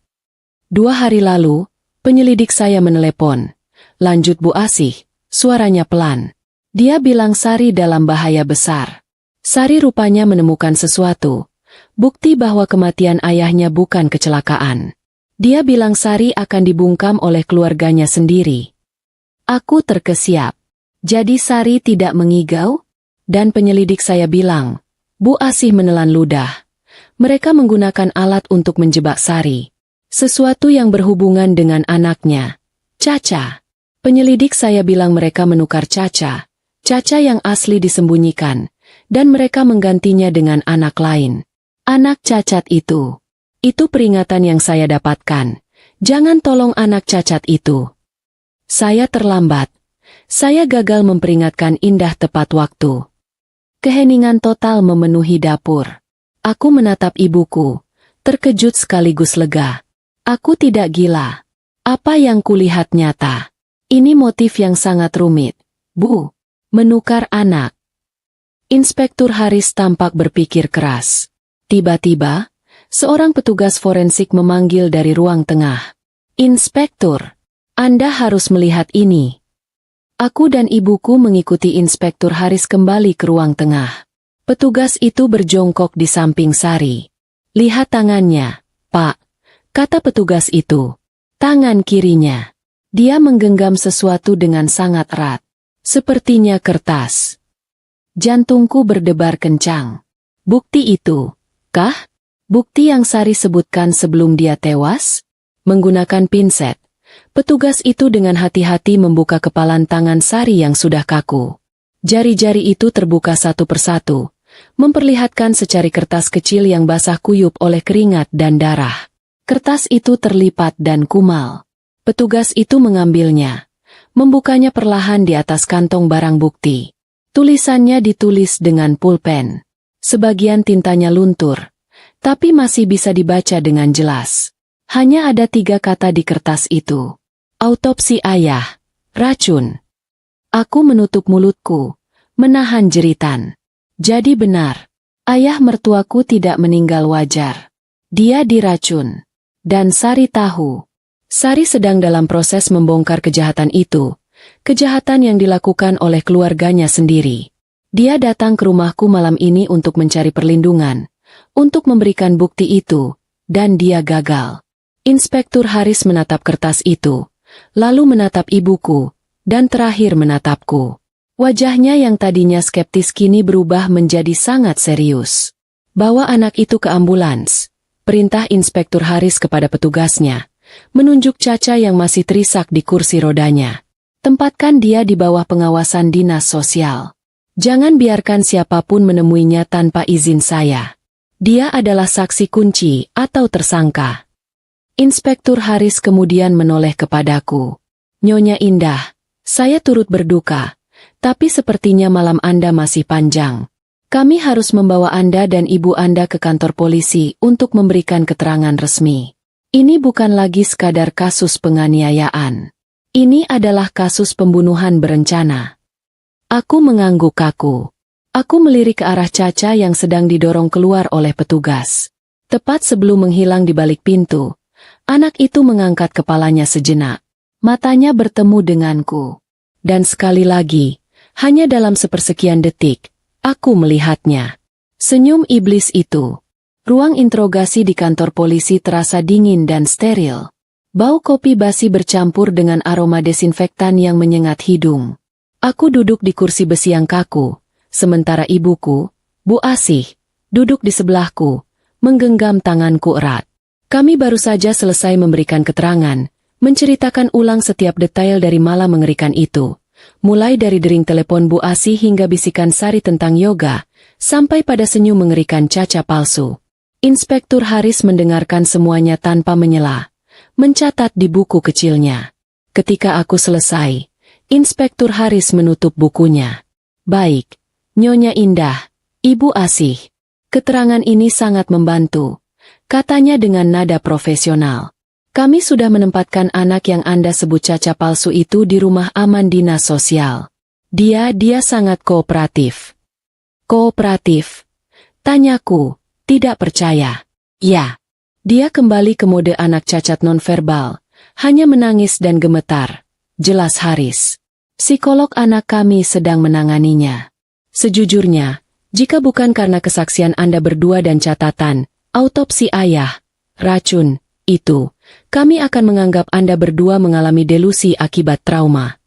2 hari lalu, penyelidik saya menelepon," lanjut Bu Asih, suaranya pelan. "Dia bilang Sari dalam bahaya besar. Sari rupanya menemukan sesuatu, bukti bahwa kematian ayahnya bukan kecelakaan. Dia bilang Sari akan dibungkam oleh keluarganya sendiri." Aku terkesiap. Jadi Sari tidak mengigau? Dan penyelidik saya bilang, Bu Asih menelan ludah. "Mereka menggunakan alat untuk menjebak Sari. Sesuatu yang berhubungan dengan anaknya, Caca." Penyelidik saya bilang mereka menukar Caca yang asli disembunyikan, dan mereka menggantinya dengan anak lain. Anak cacat itu. Itu peringatan yang saya dapatkan. Jangan tolong anak cacat itu. Saya terlambat. Saya gagal memperingatkan Indah tepat waktu. Keheningan total memenuhi dapur. Aku menatap ibuku, terkejut sekaligus lega. Aku tidak gila. Apa yang kulihat nyata. Ini motif yang sangat rumit, Bu. Menukar anak. Inspektur Haris tampak berpikir keras. Tiba-tiba, seorang petugas forensik memanggil dari ruang tengah. "Inspektur, Anda harus melihat ini." Aku dan ibuku mengikuti Inspektur Haris kembali ke ruang tengah. Petugas itu berjongkok di samping Sari. "Lihat tangannya, Pak," kata petugas itu. Tangan kirinya. Dia menggenggam sesuatu dengan sangat erat. Sepertinya kertas. Jantungku berdebar kencang. Bukti itu, kah? Bukti yang Sari sebutkan sebelum dia tewas? Menggunakan pinset, petugas itu dengan hati-hati membuka kepalan tangan Sari yang sudah kaku. Jari-jari itu terbuka satu persatu, memperlihatkan secari kertas kecil yang basah kuyup oleh keringat dan darah. Kertas itu terlipat dan kumal. Petugas itu mengambilnya, membukanya perlahan di atas kantong barang bukti. Tulisannya ditulis dengan pulpen. Sebagian tintanya luntur, tapi masih bisa dibaca dengan jelas. Hanya ada 3 kata di kertas itu. Autopsi ayah, racun. Aku menutup mulutku, menahan jeritan. Jadi benar, ayah mertuaku tidak meninggal wajar. Dia diracun. Dan Sari tahu. Sari sedang dalam proses membongkar kejahatan itu. Kejahatan yang dilakukan oleh keluarganya sendiri. Dia datang ke rumahku malam ini untuk mencari perlindungan, untuk memberikan bukti itu, dan dia gagal. Inspektur Haris menatap kertas itu, lalu menatap ibuku, dan terakhir menatapku. Wajahnya yang tadinya skeptis kini berubah menjadi sangat serius. Bawa anak itu ke ambulans, perintah Inspektur Haris kepada petugasnya, menunjuk Caca yang masih terisak di kursi rodanya. Tempatkan dia di bawah pengawasan dinas sosial. Jangan biarkan siapapun menemuinya tanpa izin saya. Dia adalah saksi kunci atau tersangka. Inspektur Haris kemudian menoleh kepadaku. Nyonya Indah, saya turut berduka, tapi sepertinya malam Anda masih panjang. Kami harus membawa Anda dan ibu Anda ke kantor polisi untuk memberikan keterangan resmi. Ini bukan lagi sekadar kasus penganiayaan. Ini adalah kasus pembunuhan berencana. Aku mengangguk kaku. Aku melirik ke arah Caca yang sedang didorong keluar oleh petugas. Tepat sebelum menghilang di balik pintu, anak itu mengangkat kepalanya sejenak. Matanya bertemu denganku. Dan sekali lagi, hanya dalam sepersekian detik, aku melihatnya. Senyum iblis itu. Ruang interogasi di kantor polisi terasa dingin dan steril. Bau kopi basi bercampur dengan aroma desinfektan yang menyengat hidung. Aku duduk di kursi besi yang kaku, sementara ibuku, Bu Asih, duduk di sebelahku, menggenggam tanganku erat. Kami baru saja selesai memberikan keterangan, menceritakan ulang setiap detail dari malam mengerikan itu, mulai dari dering telepon Bu Asih hingga bisikan Sari tentang yoga, sampai pada senyum mengerikan Caca palsu. Inspektur Haris mendengarkan semuanya tanpa menyela, mencatat di buku kecilnya. Ketika aku selesai, Inspektur Haris menutup bukunya. Baik, Nyonya Indah, Ibu Asih. Keterangan ini sangat membantu, katanya dengan nada profesional. Kami sudah menempatkan anak yang Anda sebut Caca palsu itu di rumah aman dinas sosial. Dia sangat kooperatif. Kooperatif? Tanyaku, tidak percaya. Ya. Dia kembali ke mode anak cacat nonverbal, hanya menangis dan gemetar. Jelas Haris. Psikolog anak kami sedang menanganinya. Sejujurnya, jika bukan karena kesaksian Anda berdua dan catatan, autopsi ayah, racun, itu, kami akan menganggap Anda berdua mengalami delusi akibat trauma.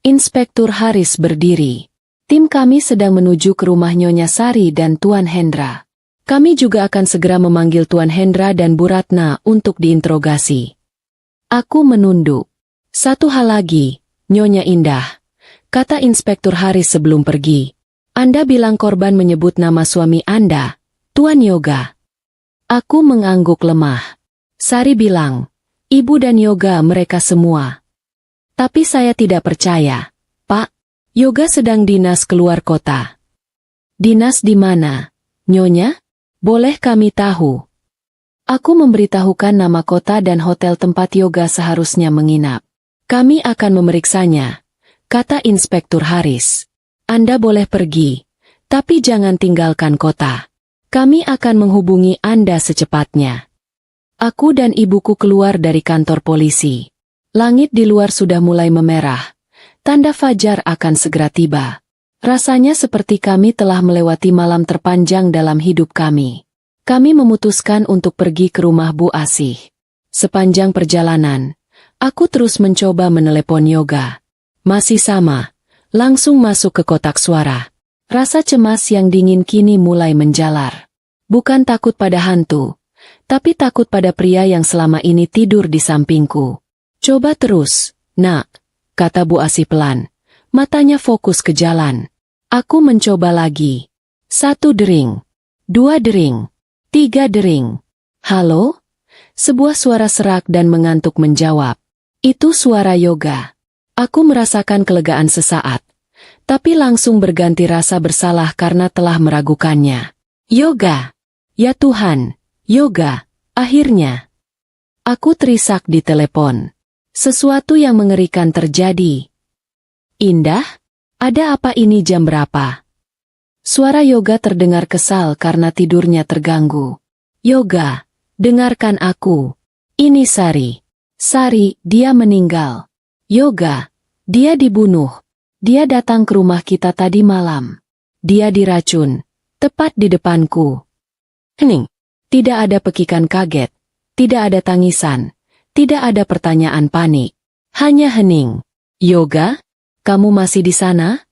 Inspektur Haris berdiri. Tim kami sedang menuju ke rumah Nyonya Sari dan Tuan Hendra. Kami juga akan segera memanggil Tuan Hendra dan Bu Ratna untuk diinterogasi. Aku menunduk. Satu hal lagi, Nyonya Indah, kata Inspektur Haris sebelum pergi. Anda bilang korban menyebut nama suami Anda, Tuan Yoga. Aku mengangguk lemah. Sari bilang, Ibu dan Yoga mereka semua. Tapi saya tidak percaya, Pak. Yoga sedang dinas keluar kota. Dinas di mana, Nyonya? Boleh kami tahu? Aku memberitahukan nama kota dan hotel tempat Yoga seharusnya menginap. Kami akan memeriksanya, kata Inspektur Haris. Anda boleh pergi, tapi jangan tinggalkan kota. Kami akan menghubungi Anda secepatnya. Aku dan ibuku keluar dari kantor polisi. Langit di luar sudah mulai memerah. Tanda fajar akan segera tiba. Rasanya seperti kami telah melewati malam terpanjang dalam hidup kami. Kami memutuskan untuk pergi ke rumah Bu Asih. Sepanjang perjalanan, aku terus mencoba menelepon Yoga. Masih sama, langsung masuk ke kotak suara. Rasa cemas yang dingin kini mulai menjalar. Bukan takut pada hantu, tapi takut pada pria yang selama ini tidur di sampingku. Coba terus, Nak, kata Bu Asih pelan. Matanya fokus ke jalan. Aku mencoba lagi. 1 dering. 2 dering. 3 dering. Halo? Sebuah suara serak dan mengantuk menjawab. Itu suara Yoga. Aku merasakan kelegaan sesaat. Tapi langsung berganti rasa bersalah karena telah meragukannya. Yoga. Ya Tuhan, Yoga. Akhirnya. Aku terisak di telepon. Sesuatu yang mengerikan terjadi. Indah? Ada apa ini jam berapa? Suara Yoga terdengar kesal karena tidurnya terganggu. Yoga, dengarkan aku. Ini Sari. Sari, dia meninggal. Yoga, dia dibunuh. Dia datang ke rumah kita tadi malam. dia diracun, tepat di depanku. Hening. Tidak ada pekikan kaget, tidak ada tangisan, tidak ada pertanyaan panik. Hanya hening. Yoga, kamu masih di sana?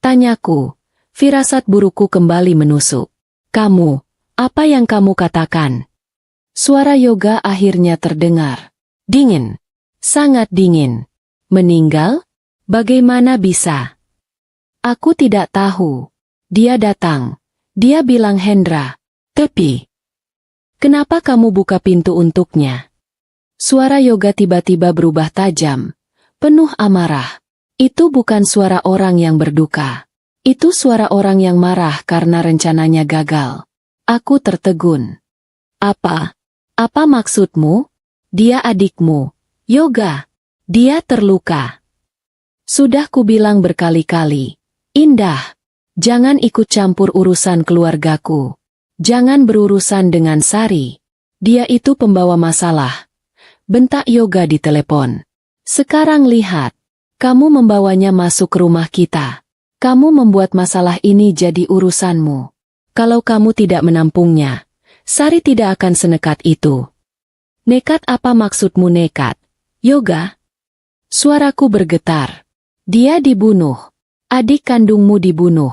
Tanyaku. Firasat burukku kembali menusuk. Kamu, apa yang kamu katakan? Suara Yoga akhirnya terdengar. Dingin. Sangat dingin. Meninggal? Bagaimana bisa? Aku tidak tahu. Dia datang. Dia bilang Hendra. Tapi, kenapa kamu buka pintu untuknya? Suara Yoga tiba-tiba berubah tajam, penuh amarah. Itu bukan suara orang yang berduka. Itu suara orang yang marah karena rencananya gagal. Aku tertegun. Apa? Apa maksudmu? Dia adikmu. Yoga. Dia terluka. Sudah kubilang berkali-kali. Indah. Jangan ikut campur urusan keluargaku. Jangan berurusan dengan Sari. Dia itu pembawa masalah. Bentak Yoga di telepon. Sekarang lihat. Kamu membawanya masuk ke rumah kita. Kamu membuat masalah ini jadi urusanmu. Kalau kamu tidak menampungnya, Sari tidak akan senekat itu. Nekat apa maksudmu nekat? Yoga? Suaraku bergetar. Dia dibunuh. Adik kandungmu dibunuh.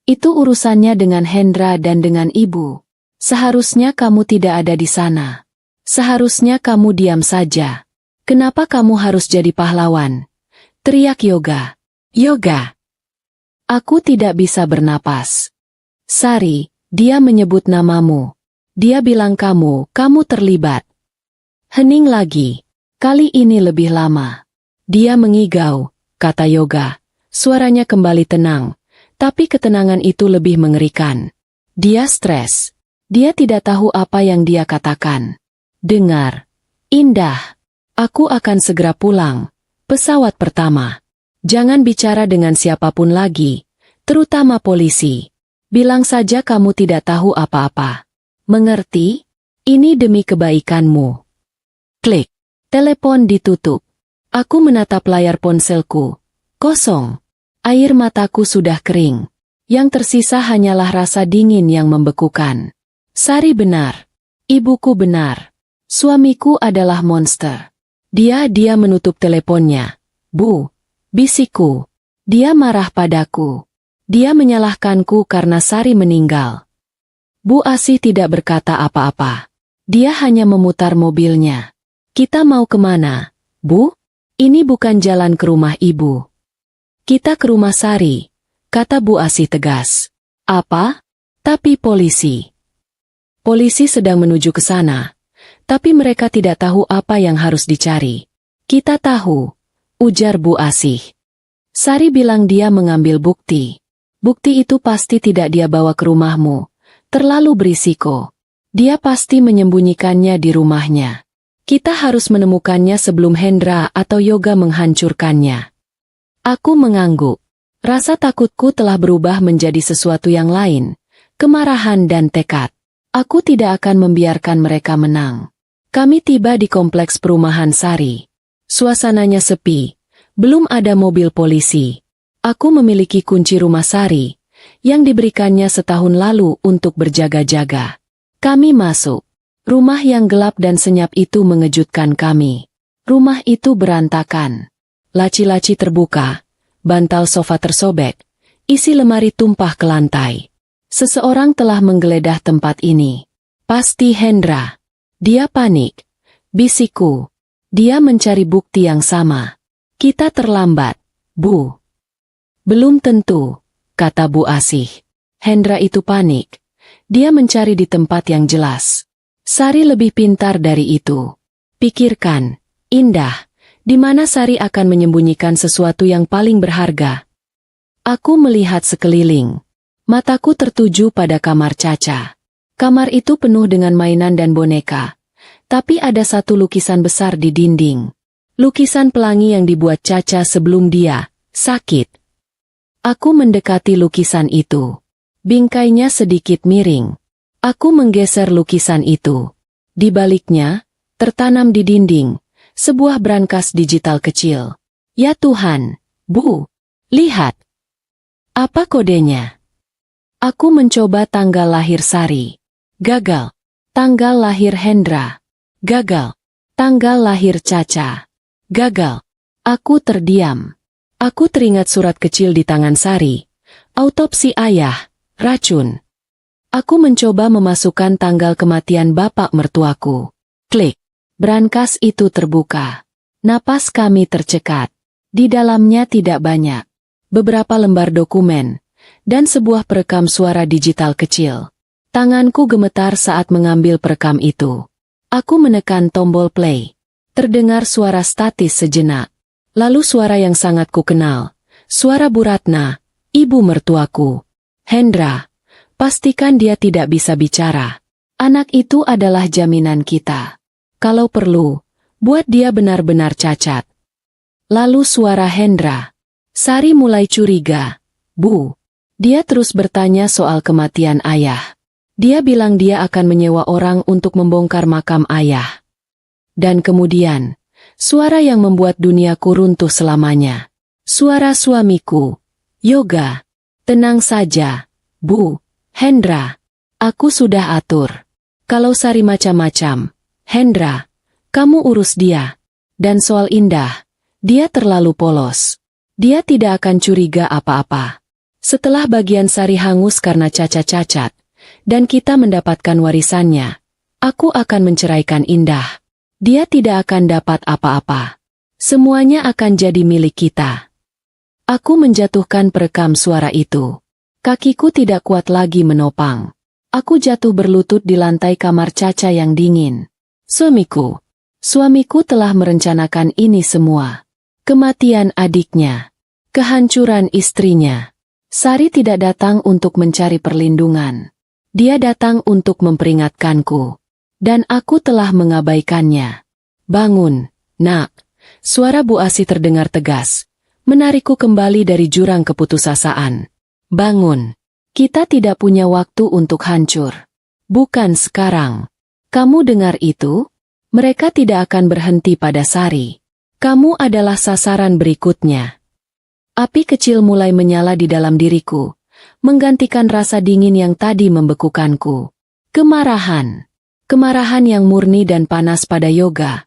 Itu urusannya dengan Hendra dan dengan ibu. Seharusnya kamu tidak ada di sana. Seharusnya kamu diam saja. Kenapa kamu harus jadi pahlawan? Teriak Yoga. Yoga. Aku tidak bisa bernapas. Sari, dia menyebut namamu. Dia bilang kamu terlibat. Hening lagi. Kali ini lebih lama. Dia mengigau, kata Yoga. Suaranya kembali tenang. Tapi ketenangan itu lebih mengerikan. Dia stres. Dia tidak tahu apa yang dia katakan. Dengar. Indah. Aku akan segera pulang. Pesawat pertama. Jangan bicara dengan siapapun lagi. Terutama polisi. Bilang saja kamu tidak tahu apa-apa. Mengerti? Ini demi kebaikanmu. Klik. Telepon ditutup. Aku menatap layar ponselku. Kosong. Air mataku sudah kering. Yang tersisa hanyalah rasa dingin yang membekukan. Sari benar. Ibuku benar. Suamiku adalah monster. Dia menutup teleponnya. Bu, bisikku. Dia marah padaku. Dia menyalahkanku karena Sari meninggal. Bu Asih tidak berkata apa-apa. Dia hanya memutar mobilnya. Kita mau kemana, Bu? Ini bukan jalan ke rumah ibu. Kita ke rumah Sari, kata Bu Asih tegas. Apa? Tapi polisi. Polisi sedang menuju ke sana, tapi mereka tidak tahu apa yang harus dicari. Kita tahu, ujar Bu Asih. Sari bilang dia mengambil bukti. Bukti itu pasti tidak dia bawa ke rumahmu. Terlalu berisiko. Dia pasti menyembunyikannya di rumahnya. Kita harus menemukannya sebelum Hendra atau Yoga menghancurkannya. Aku mengangguk. Rasa takutku telah berubah menjadi sesuatu yang lain. Kemarahan dan tekad. Aku tidak akan membiarkan mereka menang. Kami tiba di kompleks perumahan Sari. Suasananya sepi. Belum ada mobil polisi. Aku memiliki kunci rumah Sari, yang diberikannya setahun lalu untuk berjaga-jaga. Kami masuk. Rumah yang gelap dan senyap itu mengejutkan kami. Rumah itu berantakan. Laci-laci terbuka, bantal sofa tersobek, isi lemari tumpah ke lantai. Seseorang telah menggeledah tempat ini. Pasti Hendra. Dia panik. Bisikku. Dia mencari bukti yang sama. Kita terlambat, Bu. Belum tentu, kata Bu Asih. Hendra itu panik. Dia mencari di tempat yang jelas. Sari lebih pintar dari itu. Pikirkan, Indah. Di mana Sari akan menyembunyikan sesuatu yang paling berharga? Aku melihat sekeliling. Mataku tertuju pada kamar Caca. Kamar itu penuh dengan mainan dan boneka. Tapi ada satu lukisan besar di dinding. Lukisan pelangi yang dibuat Caca sebelum dia sakit. Aku mendekati lukisan itu. Bingkainya sedikit miring. Aku menggeser lukisan itu. Di baliknya, tertanam di dinding, sebuah brankas digital kecil. Ya Tuhan, Bu, lihat. Apa kodenya? Aku mencoba tanggal lahir Sari. Gagal. Tanggal lahir Hendra. Gagal. Tanggal lahir Caca. Gagal. Aku terdiam. Aku teringat surat kecil di tangan Sari. Autopsi ayah, racun. Aku mencoba memasukkan tanggal kematian bapak mertuaku. Klik. Brankas itu terbuka. Napas kami tercekat. Di dalamnya tidak banyak. Beberapa lembar dokumen. Dan sebuah perekam suara digital kecil. Tanganku gemetar saat mengambil perekam itu. Aku menekan tombol play. Terdengar suara statis sejenak. Lalu suara yang sangat kukenal. Suara Bu Ratna, ibu mertuaku. Hendra, pastikan dia tidak bisa bicara. Anak itu adalah jaminan kita. Kalau perlu, buat dia benar-benar cacat. Lalu suara Hendra. Sari mulai curiga. Bu. Dia terus bertanya soal kematian ayah. Dia bilang dia akan menyewa orang untuk membongkar makam ayah. Dan kemudian, suara yang membuat duniaku runtuh selamanya. Suara suamiku. Yoga. Tenang saja, Bu. Hendra. Aku sudah atur. Kalau Sari macam-macam. Hendra. Kamu urus dia. Dan soal Indah. Dia terlalu polos. Dia tidak akan curiga apa-apa. Setelah bagian Sari hangus karena cacat-cacat. Dan kita mendapatkan warisannya. Aku akan menceraikan Indah. Dia tidak akan dapat apa-apa. Semuanya akan jadi milik kita. Aku menjatuhkan perekam suara itu. Kakiku tidak kuat lagi menopang. Aku jatuh berlutut di lantai kamar Caca yang dingin. Suamiku. Suamiku telah merencanakan ini semua. Kematian adiknya. Kehancuran istrinya. Sari tidak datang untuk mencari perlindungan. Dia datang untuk memperingatkanku. Dan aku telah mengabaikannya. Bangun, nak. Suara Bu Asih terdengar tegas. Menarikku kembali dari jurang keputusasaan. Bangun. Kita tidak punya waktu untuk hancur. Bukan sekarang. Kamu dengar itu? Mereka tidak akan berhenti pada Sari. Kamu adalah sasaran berikutnya. Api kecil mulai menyala di dalam diriku. Menggantikan rasa dingin yang tadi membekukanku. Kemarahan. Kemarahan yang murni dan panas pada Yoga.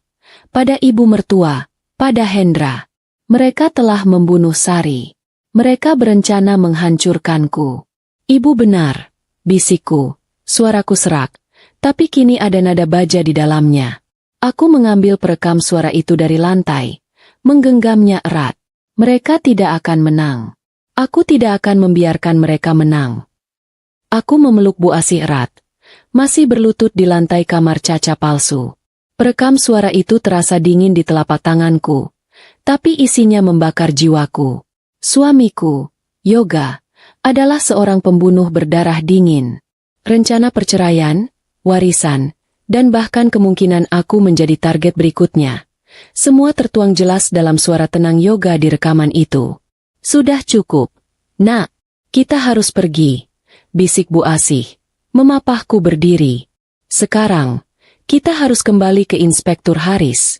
Pada ibu mertua. Pada Hendra. Mereka telah membunuh Sari. Mereka berencana menghancurkanku. Ibu benar. Bisikku. Suaraku serak. Tapi kini ada nada baja di dalamnya. Aku mengambil perekam suara itu dari lantai. Menggenggamnya erat. Mereka tidak akan menang. Aku tidak akan membiarkan mereka menang. Aku memeluk Bu Asih erat. Masih berlutut di lantai kamar Caca palsu. Perekam suara itu terasa dingin di telapak tanganku. Tapi isinya membakar jiwaku. Suamiku, Yoga, adalah seorang pembunuh berdarah dingin. Rencana perceraian, warisan, dan bahkan kemungkinan aku menjadi target berikutnya. Semua tertuang jelas dalam suara tenang Yoga di rekaman itu. Sudah cukup. Nak, kita harus pergi. Bisik Bu Asih. Memapahku berdiri. Sekarang, kita harus kembali ke Inspektur Haris.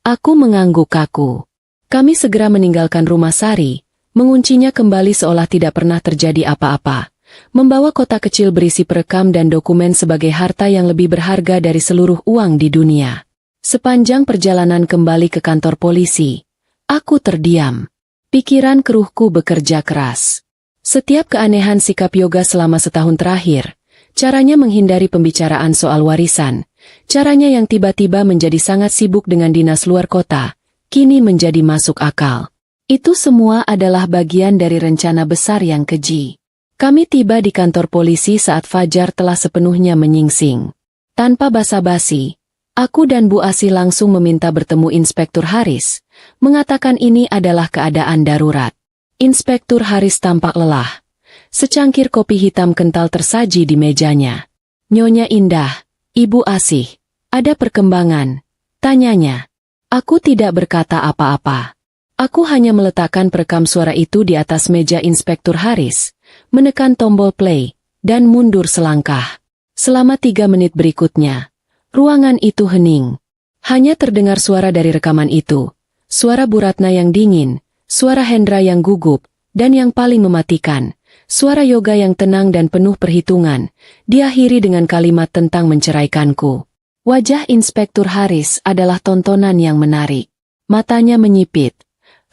Aku mengangguk kaku. Kami segera meninggalkan rumah Sari, menguncinya kembali seolah tidak pernah terjadi apa-apa. Membawa kotak kecil berisi perekam dan dokumen sebagai harta yang lebih berharga dari seluruh uang di dunia. Sepanjang perjalanan kembali ke kantor polisi, aku terdiam. Pikiran keruhku bekerja keras. Setiap keanehan sikap Yoga selama setahun terakhir, caranya menghindari pembicaraan soal warisan, caranya yang tiba-tiba menjadi sangat sibuk dengan dinas luar kota, kini menjadi masuk akal. Itu semua adalah bagian dari rencana besar yang keji. Kami tiba di kantor polisi saat fajar telah sepenuhnya menyingsing. Tanpa basa-basi, aku dan Bu Asih langsung meminta bertemu Inspektur Haris, mengatakan ini adalah keadaan darurat. Inspektur Haris tampak lelah. Secangkir kopi hitam kental tersaji di mejanya. Nyonya Indah, Ibu Asih, ada perkembangan? Tanyanya. Aku tidak berkata apa-apa. Aku hanya meletakkan perekam suara itu di atas meja Inspektur Haris, menekan tombol play, dan mundur selangkah. Selama 3 menit berikutnya, ruangan itu hening. Hanya terdengar suara dari rekaman itu. Suara Bu Ratna yang dingin, suara Hendra yang gugup, dan yang paling mematikan, Suara Yoga yang tenang dan penuh perhitungan, diakhiri dengan kalimat tentang menceraikanku. Wajah Inspektur Haris adalah tontonan yang menarik. Matanya menyipit,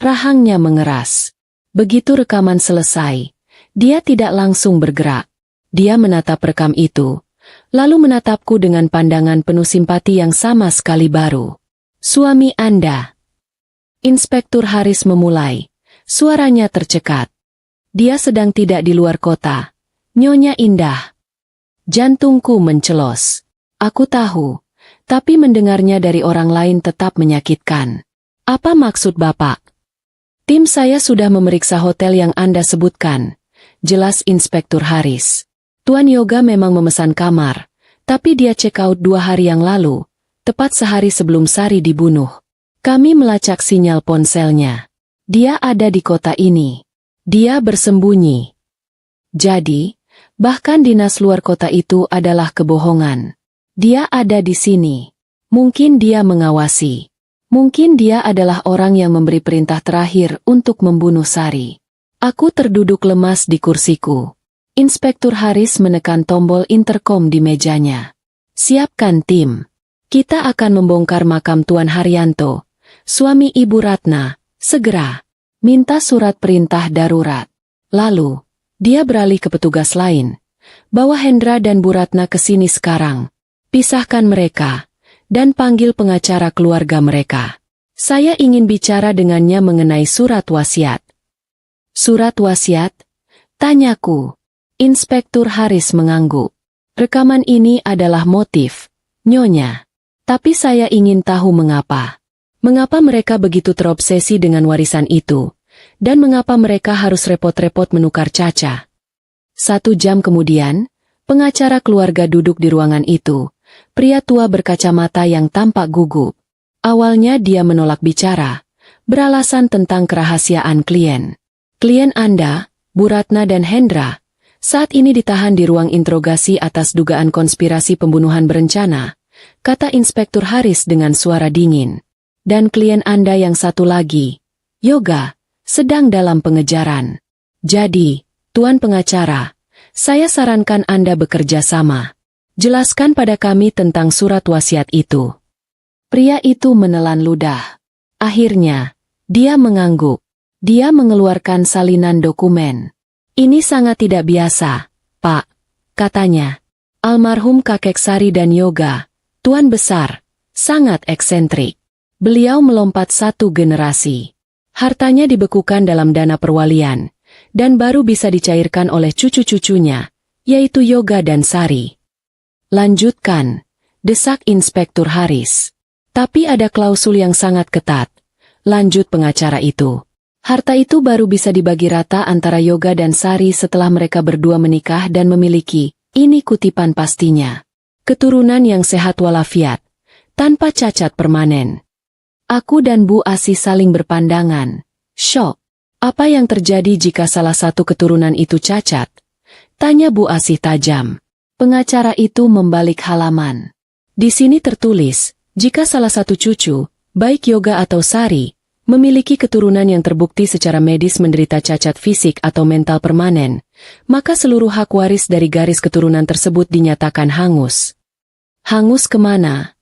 rahangnya mengeras. Begitu rekaman selesai, dia tidak langsung bergerak. Dia menatap rekam itu, lalu menatapku dengan pandangan penuh simpati yang sama sekali baru. Suami Anda. Inspektur Haris memulai. Suaranya tercekat. Dia sedang tidak di luar kota. Nyonya Indah. Jantungku mencelos. Aku tahu, tapi mendengarnya dari orang lain tetap menyakitkan. Apa maksud Bapak? Tim saya sudah memeriksa hotel yang Anda sebutkan. Jelas Inspektur Haris. Tuan Yoga memang memesan kamar, tapi dia check out 2 hari yang lalu, tepat sehari sebelum Sari dibunuh. Kami melacak sinyal ponselnya. Dia ada di kota ini. Dia bersembunyi. Jadi, bahkan dinas luar kota itu adalah kebohongan. Dia ada di sini. Mungkin dia mengawasi. Mungkin dia adalah orang yang memberi perintah terakhir untuk membunuh Sari. Aku terduduk lemas di kursiku. Inspektur Haris menekan tombol interkom di mejanya. Siapkan tim. Kita akan membongkar makam Tuan Haryanto, suami Ibu Ratna, segera. Minta surat perintah darurat. Lalu, dia beralih ke petugas lain. Bawa Hendra dan Bu Ratna ke sini sekarang. Pisahkan mereka. Dan panggil pengacara keluarga mereka. Saya ingin bicara dengannya mengenai surat wasiat. Surat wasiat? Tanyaku. Inspektur Haris mengangguk. Rekaman ini adalah motif, Nyonya. Tapi saya ingin tahu mengapa. Mengapa mereka begitu terobsesi dengan warisan itu? Dan mengapa mereka harus repot-repot menukar Caca? 1 jam kemudian, pengacara keluarga duduk di ruangan itu. Pria tua berkacamata yang tampak gugup. Awalnya dia menolak bicara, beralasan tentang kerahasiaan klien. Klien Anda, Bu Ratna dan Hendra, saat ini ditahan di ruang interogasi atas dugaan konspirasi pembunuhan berencana, kata Inspektur Haris dengan suara dingin. Dan klien Anda yang satu lagi, Yoga, sedang dalam pengejaran. Jadi, Tuan Pengacara, saya sarankan Anda bekerja sama. Jelaskan pada kami tentang surat wasiat itu. Pria itu menelan ludah. Akhirnya, dia mengangguk. Dia mengeluarkan salinan dokumen. Ini sangat tidak biasa, Pak, katanya. Almarhum kakek Sari dan Yoga, Tuan Besar, sangat eksentrik. Beliau melompat 1 generasi. Hartanya dibekukan dalam dana perwalian, dan baru bisa dicairkan oleh cucu-cucunya, yaitu Yoga dan Sari. Lanjutkan, desak Inspektur Haris. Tapi ada klausul yang sangat ketat. Lanjut pengacara itu. Harta itu baru bisa dibagi rata antara Yoga dan Sari setelah mereka berdua menikah dan memiliki, ini kutipan pastinya, keturunan yang sehat walafiat, tanpa cacat permanen. Aku dan Bu Asih saling berpandangan. Syok. Apa yang terjadi jika salah satu keturunan itu cacat? Tanya Bu Asih tajam. Pengacara itu membalik halaman. Di sini tertulis, jika salah satu cucu, baik Yoga atau Sari, memiliki keturunan yang terbukti secara medis menderita cacat fisik atau mental permanen, maka seluruh hak waris dari garis keturunan tersebut dinyatakan hangus. Hangus kemana?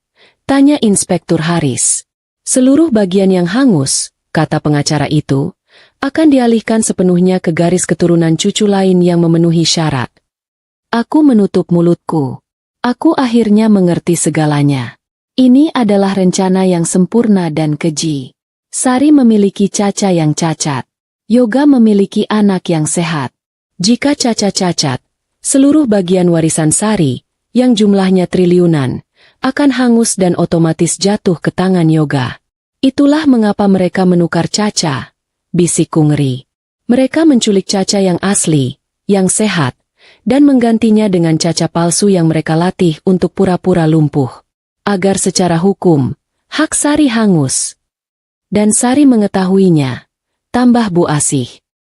Tanya Inspektur Haris. Seluruh bagian yang hangus, kata pengacara itu, akan dialihkan sepenuhnya ke garis keturunan cucu lain yang memenuhi syarat. Aku menutup mulutku. Aku akhirnya mengerti segalanya. Ini adalah rencana yang sempurna dan keji. Sari memiliki Caca yang cacat. Yoga memiliki anak yang sehat. Jika Caca cacat, seluruh bagian warisan Sari, yang jumlahnya triliunan, akan hangus dan otomatis jatuh ke tangan Yoga. Itulah mengapa mereka menukar Caca, bisikku ngeri. Mereka menculik Caca yang asli, yang sehat, dan menggantinya dengan Caca palsu yang mereka latih untuk pura-pura lumpuh. Agar secara hukum, hak Sari hangus. Dan Sari mengetahuinya. Tambah Bu Asih.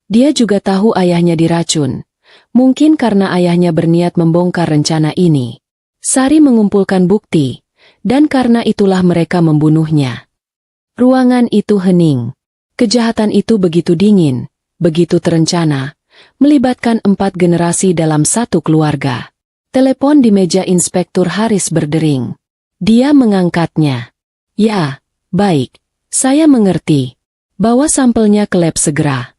Dia juga tahu ayahnya diracun. Mungkin karena ayahnya berniat membongkar rencana ini. Sari mengumpulkan bukti, dan karena itulah mereka membunuhnya. Ruangan itu hening. Kejahatan itu begitu dingin, begitu terencana, melibatkan 4 generasi dalam satu keluarga. Telepon di meja Inspektur Haris berdering. Dia mengangkatnya. Ya, baik, saya mengerti. Bawa sampelnya ke lab segera.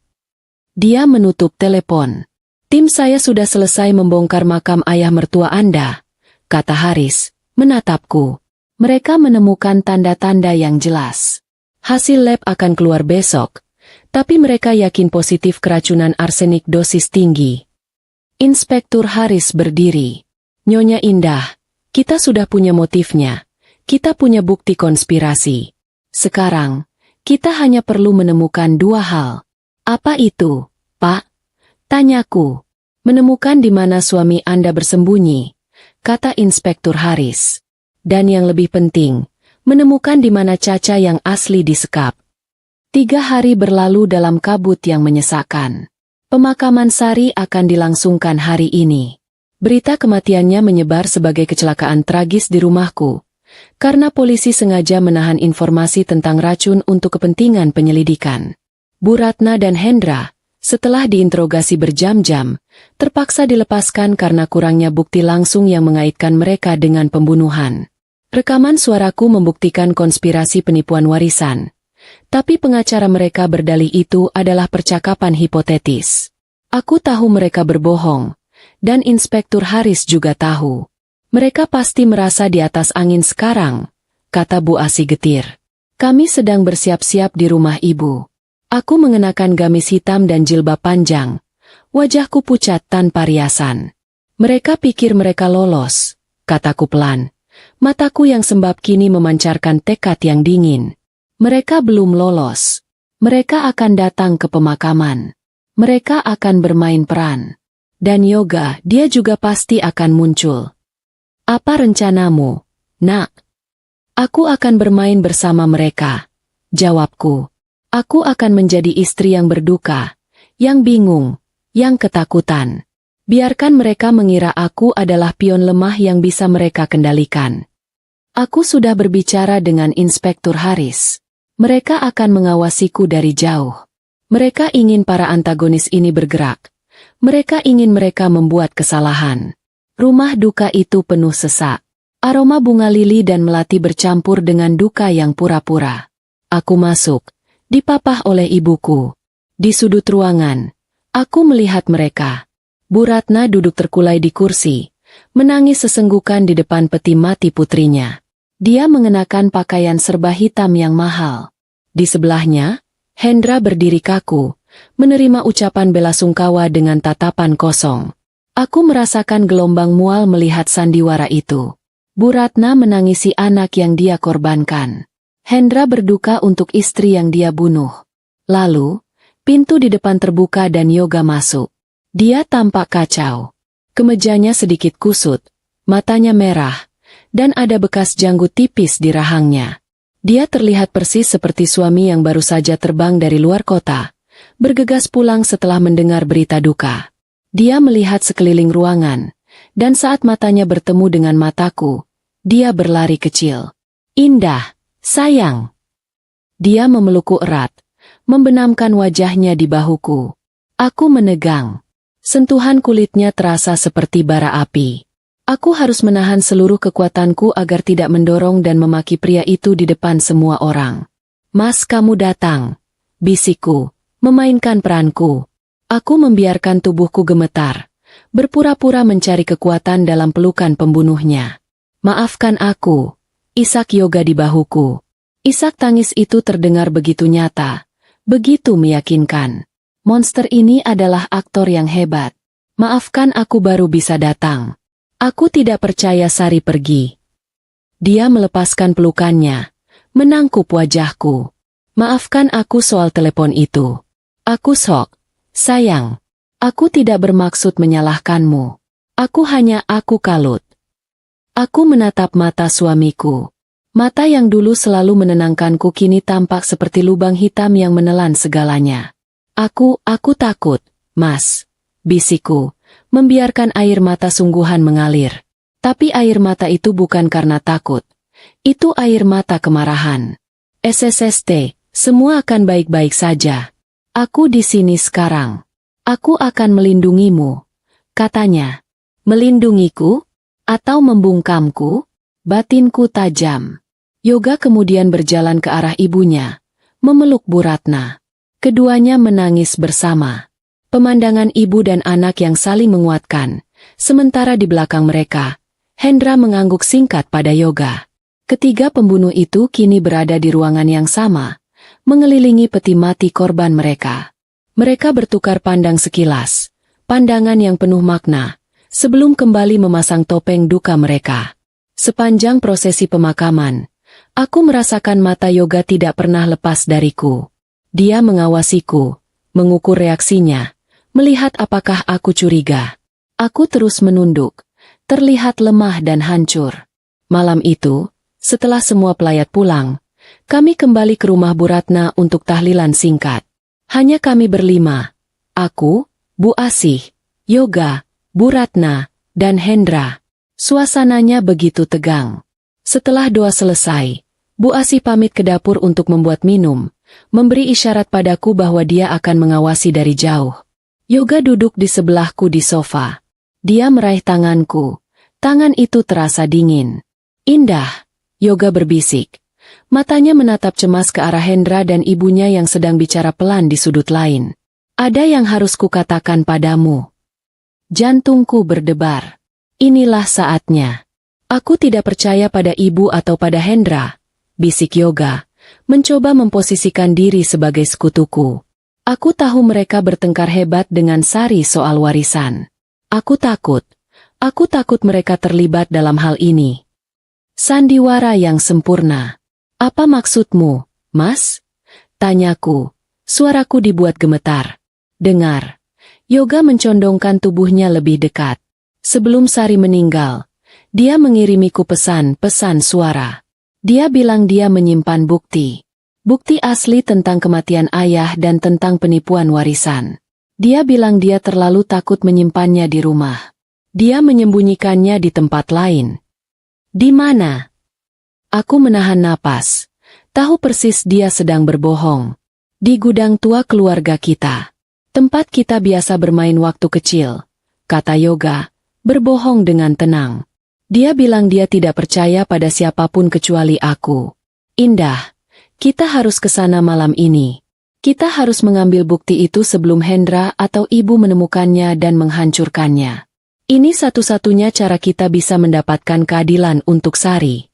Dia menutup telepon. Tim saya sudah selesai membongkar makam ayah mertua Anda, kata Haris, menatapku. Mereka menemukan tanda-tanda yang jelas. Hasil lab akan keluar besok, tapi mereka yakin positif keracunan arsenik dosis tinggi. Inspektur Haris berdiri. Nyonya Indah, kita sudah punya motifnya. Kita punya bukti konspirasi. Sekarang, kita hanya perlu menemukan 2 hal. Apa itu, Pak? Tanyaku. Menemukan di mana suami Anda bersembunyi, kata Inspektur Haris. Dan yang lebih penting, menemukan di mana Caca yang asli disekap. 3 hari berlalu dalam kabut yang menyesakkan. Pemakaman Sari akan dilangsungkan hari ini. Berita kematiannya menyebar sebagai kecelakaan tragis di rumahku, karena polisi sengaja menahan informasi tentang racun untuk kepentingan penyelidikan. Bu Ratna dan Hendra, setelah diinterogasi berjam-jam, terpaksa dilepaskan karena kurangnya bukti langsung yang mengaitkan mereka dengan pembunuhan. Rekaman suaraku membuktikan konspirasi penipuan warisan. Tapi pengacara mereka berdalih itu adalah percakapan hipotetis. Aku tahu mereka berbohong, dan Inspektur Haris juga tahu. Mereka pasti merasa di atas angin sekarang, kata Bu Asi getir. Kami sedang bersiap-siap di rumah ibu. Aku mengenakan gamis hitam dan jilbab panjang. Wajahku pucat tanpa riasan. Mereka pikir mereka lolos, kataku pelan. Mataku yang sembab kini memancarkan tekad yang dingin. Mereka belum lolos. Mereka akan datang ke pemakaman. Mereka akan bermain peran. Dan Yoga, dia juga pasti akan muncul. Apa rencanamu, Nak? Aku akan bermain bersama mereka. Jawabku. Aku akan menjadi istri yang berduka, yang bingung, yang ketakutan. Biarkan mereka mengira aku adalah pion lemah yang bisa mereka kendalikan. Aku sudah berbicara dengan Inspektur Haris. Mereka akan mengawasiku dari jauh. Mereka ingin para antagonis ini bergerak. Mereka ingin mereka membuat kesalahan. Rumah duka itu penuh sesak. Aroma bunga lili dan melati bercampur dengan duka yang pura-pura. Aku masuk, dipapah oleh ibuku. Di sudut ruangan, aku melihat mereka. Bu Ratna duduk terkulai di kursi, menangis sesenggukan di depan peti mati putrinya. Dia mengenakan pakaian serba hitam yang mahal. Di sebelahnya, Hendra berdiri kaku, menerima ucapan bela sungkawa dengan tatapan kosong. Aku merasakan gelombang mual melihat sandiwara itu. Bu Ratna menangisi anak yang dia korbankan. Hendra berduka untuk istri yang dia bunuh. Lalu, pintu di depan terbuka dan Yoga masuk. Dia tampak kacau. Kemejanya sedikit kusut, matanya merah, dan ada bekas janggut tipis di rahangnya. Dia terlihat persis seperti suami yang baru saja terbang dari luar kota, bergegas pulang setelah mendengar berita duka. Dia melihat sekeliling ruangan, dan saat matanya bertemu dengan mataku, dia berlari kecil. Indah, sayang. Dia memelukku erat, membenamkan wajahnya di bahuku. Aku menegang. Sentuhan kulitnya terasa seperti bara api. Aku harus menahan seluruh kekuatanku agar tidak mendorong dan memaki pria itu di depan semua orang. Mas, kamu datang, bisikku, memainkan peranku. Aku membiarkan tubuhku gemetar, berpura-pura mencari kekuatan dalam pelukan pembunuhnya. Maafkan aku, isak Yoga di bahuku. Isak tangis itu terdengar begitu nyata, begitu meyakinkan. Monster ini adalah aktor yang hebat. Maafkan aku baru bisa datang. Aku tidak percaya Sari pergi. Dia melepaskan pelukannya, menangkup wajahku. Maafkan aku soal telepon itu. Aku sok, sayang. Aku tidak bermaksud menyalahkanmu. Aku kalut. Aku menatap mata suamiku. Mata yang dulu selalu menenangkanku kini tampak seperti lubang hitam yang menelan segalanya. Aku takut, Mas, bisikku, membiarkan air mata sungguhan mengalir. Tapi air mata itu bukan karena takut. Itu air mata kemarahan. SSST, semua akan baik-baik saja. Aku di sini sekarang. Aku akan melindungimu, katanya. Melindungiku? Atau membungkamku? Batinku tajam. Yoga kemudian berjalan ke arah ibunya, memeluk Bu Ratna. Keduanya menangis bersama. Pemandangan ibu dan anak yang saling menguatkan. Sementara di belakang mereka, Hendra mengangguk singkat pada Yoga. Ketiga pembunuh itu kini berada di ruangan yang sama, mengelilingi peti mati korban mereka. Mereka bertukar pandang sekilas, pandangan yang penuh makna, sebelum kembali memasang topeng duka mereka. Sepanjang prosesi pemakaman, aku merasakan mata Yoga tidak pernah lepas dariku. Dia mengawasiku, mengukur reaksinya, melihat apakah aku curiga. Aku terus menunduk, terlihat lemah dan hancur. Malam itu, setelah semua pelayat pulang, kami kembali ke rumah Bu Ratna untuk tahlilan singkat. Hanya kami berlima, aku, Bu Asih, Yoga, Bu Ratna, dan Hendra. Suasananya begitu tegang. Setelah doa selesai, Bu Asih pamit ke dapur untuk membuat minum, memberi isyarat padaku bahwa dia akan mengawasi dari jauh. Yoga duduk di sebelahku di sofa. Dia meraih tanganku. Tangan itu terasa dingin. Indah, Yoga berbisik. Matanya menatap cemas ke arah Hendra dan ibunya yang sedang bicara pelan di sudut lain. Ada yang harus kukatakan padamu. Jantungku berdebar. Inilah saatnya. Aku tidak percaya pada ibu atau pada Hendra, bisik Yoga, mencoba memposisikan diri sebagai sekutuku. Aku tahu mereka bertengkar hebat dengan Sari soal warisan. Aku takut mereka terlibat dalam hal ini. Sandiwara yang sempurna. Apa maksudmu, Mas? Tanyaku. Suaraku dibuat gemetar. Dengar. Yoga mencondongkan tubuhnya lebih dekat. Sebelum Sari meninggal, dia mengirimiku pesan-pesan suara. Dia bilang dia menyimpan bukti. Bukti asli tentang kematian ayah dan tentang penipuan warisan. Dia bilang dia terlalu takut menyimpannya di rumah. Dia menyembunyikannya di tempat lain. Di mana? Aku menahan napas. Tahu persis dia sedang berbohong. Di gudang tua keluarga kita. Tempat kita biasa bermain waktu kecil. Kata Yoga, berbohong dengan tenang. Dia bilang dia tidak percaya pada siapapun kecuali aku. Indah, kita harus ke sana malam ini. Kita harus mengambil bukti itu sebelum Hendra atau ibu menemukannya dan menghancurkannya. Ini satu-satunya cara kita bisa mendapatkan keadilan untuk Sari.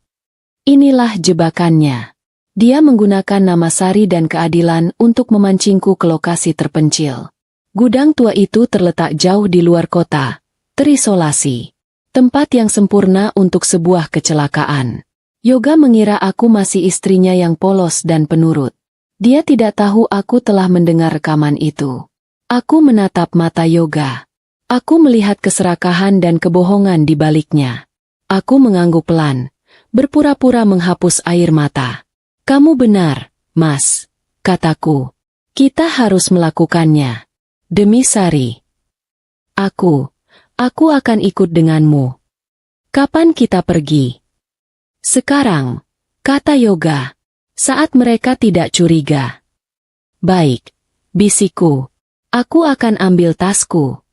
Inilah jebakannya. Dia menggunakan nama Sari dan keadilan untuk memancingku ke lokasi terpencil. Gudang tua itu terletak jauh di luar kota, terisolasi. Tempat yang sempurna untuk sebuah kecelakaan. Yoga mengira aku masih istrinya yang polos dan penurut. Dia tidak tahu aku telah mendengar rekaman itu. Aku menatap mata Yoga. Aku melihat keserakahan dan kebohongan di baliknya. Aku mengangguk pelan, berpura-pura menghapus air mata. Kamu benar, Mas, kataku. Kita harus melakukannya. Demi Sari. Aku akan ikut denganmu. Kapan kita pergi? Sekarang, kata Yoga, saat mereka tidak curiga. Baik, bisikku. Aku akan ambil tasku.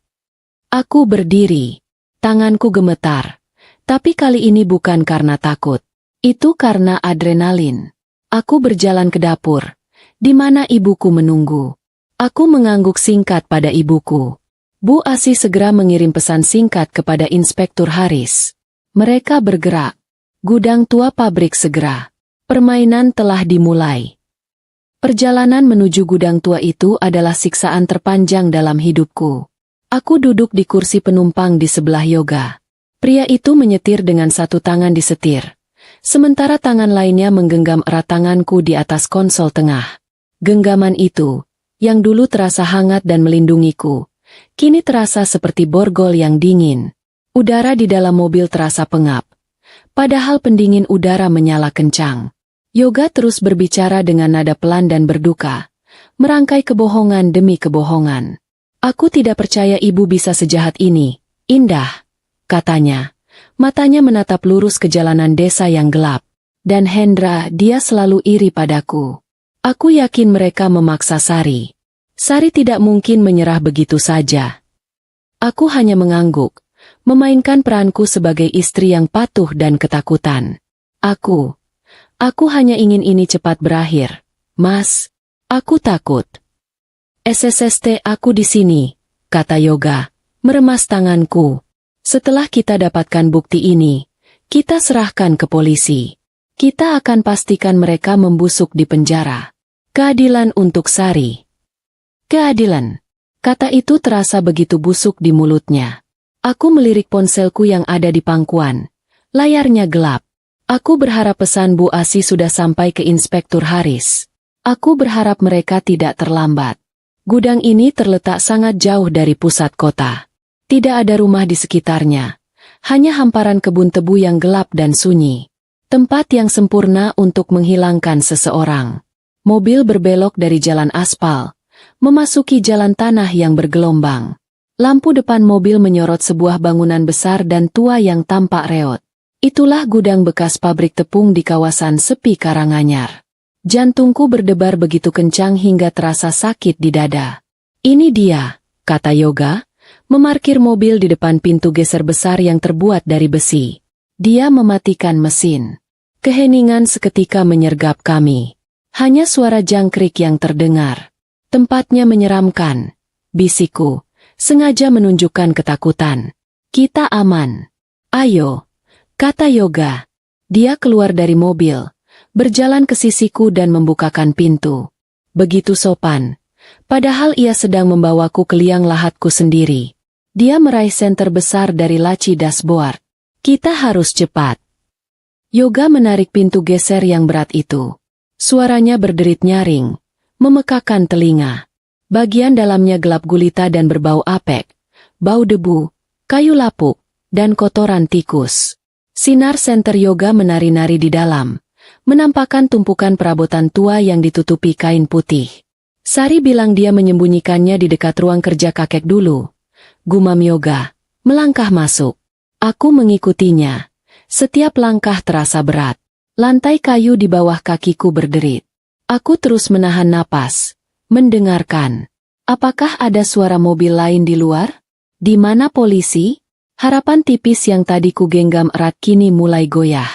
Aku berdiri. Tanganku gemetar. Tapi kali ini bukan karena takut. Itu karena adrenalin. Aku berjalan ke dapur, di mana ibuku menunggu. Aku mengangguk singkat pada ibuku. Bu Asih segera mengirim pesan singkat kepada Inspektur Haris. Mereka bergerak. Gudang tua pabrik segera. Permainan telah dimulai. Perjalanan menuju gudang tua itu adalah siksaan terpanjang dalam hidupku. Aku duduk di kursi penumpang di sebelah Yoga. Pria itu menyetir dengan satu tangan di setir, sementara tangan lainnya menggenggam erat tanganku di atas konsol tengah. Genggaman itu, yang dulu terasa hangat dan melindungiku, kini terasa seperti borgol yang dingin. Udara di dalam mobil terasa pengap. Padahal pendingin udara menyala kencang. Yoga terus berbicara dengan nada pelan dan berduka, merangkai kebohongan demi kebohongan. Aku tidak percaya ibu bisa sejahat ini, Indah, katanya. Matanya menatap lurus ke jalanan desa yang gelap. Dan Hendra, dia selalu iri padaku. Aku yakin mereka memaksa Sari. Sari tidak mungkin menyerah begitu saja. Aku hanya mengangguk, memainkan peranku sebagai istri yang patuh dan ketakutan. Aku hanya ingin ini cepat berakhir. Mas, aku takut. SSST aku di sini, kata Yoga, meremas tanganku. Setelah kita dapatkan bukti ini, kita serahkan ke polisi. Kita akan pastikan mereka membusuk di penjara. Keadilan untuk Sari. Keadilan. Kata itu terasa begitu busuk di mulutnya. Aku melirik ponselku yang ada di pangkuan. Layarnya gelap. Aku berharap pesan Bu Asi sudah sampai ke Inspektur Haris. Aku berharap mereka tidak terlambat. Gudang ini terletak sangat jauh dari pusat kota. Tidak ada rumah di sekitarnya. Hanya hamparan kebun tebu yang gelap dan sunyi. Tempat yang sempurna untuk menghilangkan seseorang. Mobil berbelok dari jalan aspal, memasuki jalan tanah yang bergelombang. Lampu depan mobil menyorot sebuah bangunan besar dan tua yang tampak reot. Itulah gudang bekas pabrik tepung di kawasan sepi Karanganyar. Jantungku berdebar begitu kencang hingga terasa sakit di dada. Ini dia, kata Yoga, memarkir mobil di depan pintu geser besar yang terbuat dari besi. Dia mematikan mesin. Keheningan seketika menyergap kami. Hanya suara jangkrik yang terdengar. Tempatnya menyeramkan. Bisikku, sengaja menunjukkan ketakutan. Kita aman. Ayo, kata Yoga. Dia keluar dari mobil, berjalan ke sisiku dan membukakan pintu. Begitu sopan. Padahal ia sedang membawaku ke liang lahatku sendiri. Dia meraih senter besar dari laci dashboard. Kita harus cepat. Yoga menarik pintu geser yang berat itu. Suaranya berderit nyaring, memekakan telinga. Bagian dalamnya gelap gulita dan berbau apek, bau debu, kayu lapuk, dan kotoran tikus. Sinar senter Yoga menari-nari di dalam, menampakkan tumpukan perabotan tua yang ditutupi kain putih. Sari bilang dia menyembunyikannya di dekat ruang kerja kakek dulu. Gumam Yoga, melangkah masuk. Aku mengikutinya. Setiap langkah terasa berat. Lantai kayu di bawah kakiku berderit. Aku terus menahan napas, mendengarkan. Apakah ada suara mobil lain di luar? Di mana polisi? Harapan tipis yang tadi ku genggam erat kini mulai goyah.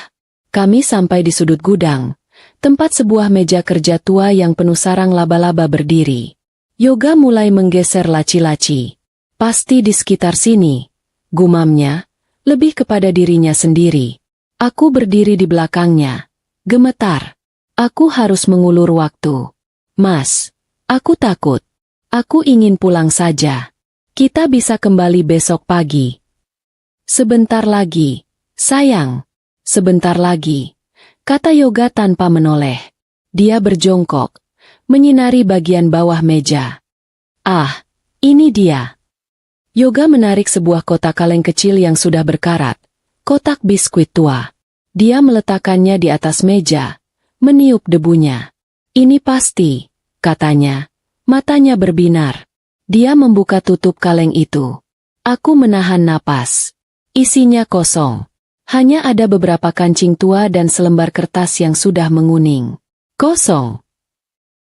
Kami sampai di sudut gudang, tempat sebuah meja kerja tua yang penuh sarang laba-laba berdiri. Yoga mulai menggeser laci-laci. Pasti di sekitar sini, gumamnya. Lebih kepada dirinya sendiri. Aku berdiri di belakangnya. Gemetar. Aku harus mengulur waktu. Mas, aku takut. Aku ingin pulang saja. Kita bisa kembali besok pagi. Sebentar lagi. Sayang. Sebentar lagi. Kata Yoga tanpa menoleh. Dia berjongkok. Menyinari bagian bawah meja. Ah, ini dia. Yoga menarik sebuah kotak kaleng kecil yang sudah berkarat. Kotak biskuit tua. Dia meletakkannya di atas meja, meniup debunya. Ini pasti, katanya. Matanya berbinar. Dia membuka tutup kaleng itu. Aku menahan napas. Isinya kosong. Hanya ada beberapa kancing tua dan selembar kertas yang sudah menguning. Kosong.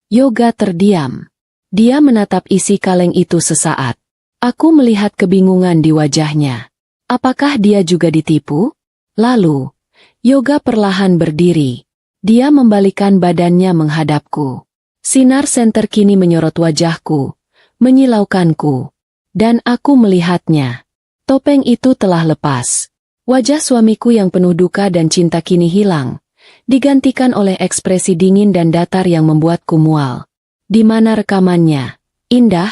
Yoga terdiam. Dia menatap isi kaleng itu sesaat. Aku melihat kebingungan di wajahnya. Apakah dia juga ditipu? Lalu, Yoga perlahan berdiri. Dia membalikkan badannya menghadapku. Sinar senter kini menyorot wajahku, menyilaukanku. Dan aku melihatnya. Topeng itu telah lepas. Wajah suamiku yang penuh duka dan cinta kini hilang, digantikan oleh ekspresi dingin dan datar yang membuatku mual. Di mana rekamannya? Indah?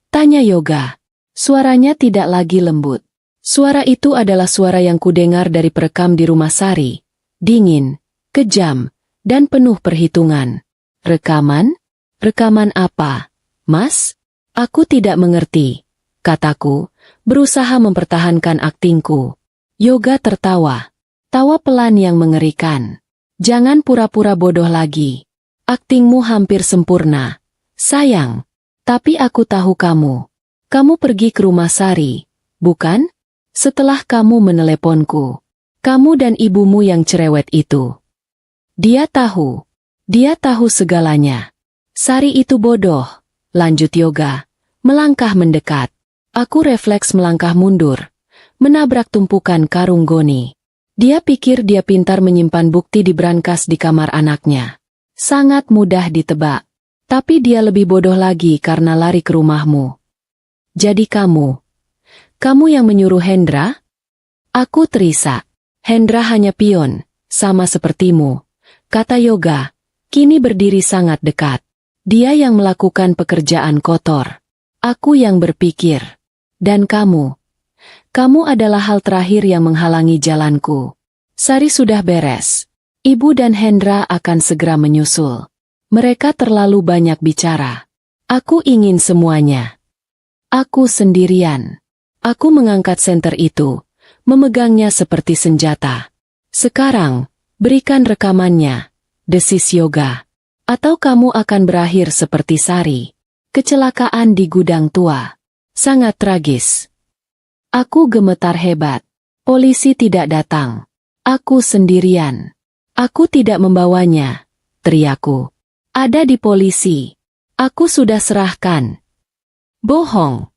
Tanya Yoga. Suaranya tidak lagi lembut. Suara itu adalah suara yang kudengar dari perekam di rumah Sari. Dingin, kejam, dan penuh perhitungan. Rekaman? Rekaman apa? Mas? Aku tidak mengerti, kataku, berusaha mempertahankan aktingku. Yoga tertawa. Tawa pelan yang mengerikan. Jangan pura-pura bodoh lagi. Aktingmu hampir sempurna. Sayang. Tapi aku tahu kamu. Kamu pergi ke rumah Sari, bukan? Setelah kamu meneleponku. Kamu dan ibumu yang cerewet itu. Dia tahu. Dia tahu segalanya. Sari itu bodoh. lanjut Yoga, melangkah mendekat. Aku refleks melangkah mundur, menabrak tumpukan karung Goni. Dia pikir dia pintar menyimpan bukti di brankas di kamar anaknya. Sangat mudah ditebak. Tapi dia lebih bodoh lagi karena lari ke rumahmu. Jadi kamu yang menyuruh Hendra? Aku terisak. Hendra hanya pion, sama sepertimu, kata Yoga, kini berdiri sangat dekat. Dia yang melakukan pekerjaan kotor. Aku yang berpikir. Dan kamu adalah hal terakhir yang menghalangi jalanku. Sari sudah beres. Ibu dan Hendra akan segera menyusul. Mereka terlalu banyak bicara. Aku ingin semuanya. Aku sendirian. Aku mengangkat senter itu, memegangnya seperti senjata. Sekarang, berikan rekamannya, desis Yoga. Atau kamu akan berakhir seperti Sari. Kecelakaan di gudang tua. Sangat tragis. Aku gemetar hebat. Polisi tidak datang. Aku sendirian. Aku tidak membawanya, teriakku. Ada di polisi. Aku sudah serahkan. Bohong.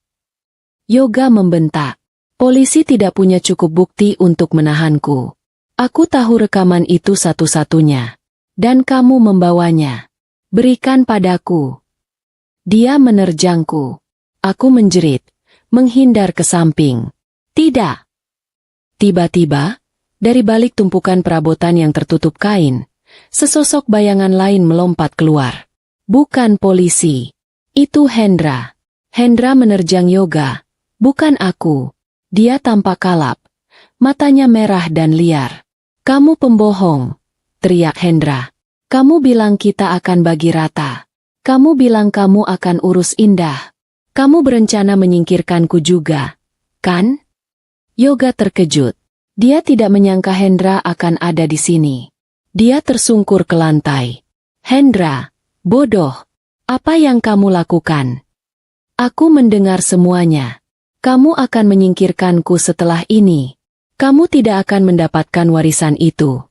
Yoga membentak. Polisi tidak punya cukup bukti untuk menahanku. Aku tahu rekaman itu satu-satunya. Dan kamu membawanya. Berikan padaku. Dia menerjangku. Aku menjerit, menghindar ke samping. Tidak. Tiba-tiba, dari balik tumpukan perabotan yang tertutup kain, sesosok bayangan lain melompat keluar. Bukan polisi. Itu Hendra. Hendra menerjang Yoga. Bukan aku. Dia tampak kalap. Matanya merah dan liar. Kamu pembohong, teriak Hendra. Kamu bilang kita akan bagi rata. Kamu bilang kamu akan urus Indah. Kamu berencana menyingkirkanku juga, kan? Yoga terkejut. Dia tidak menyangka Hendra akan ada di sini. Dia tersungkur ke lantai. Hendra, bodoh. Apa yang kamu lakukan? Aku mendengar semuanya. Kamu akan menyingkirkanku setelah ini. Kamu tidak akan mendapatkan warisan itu.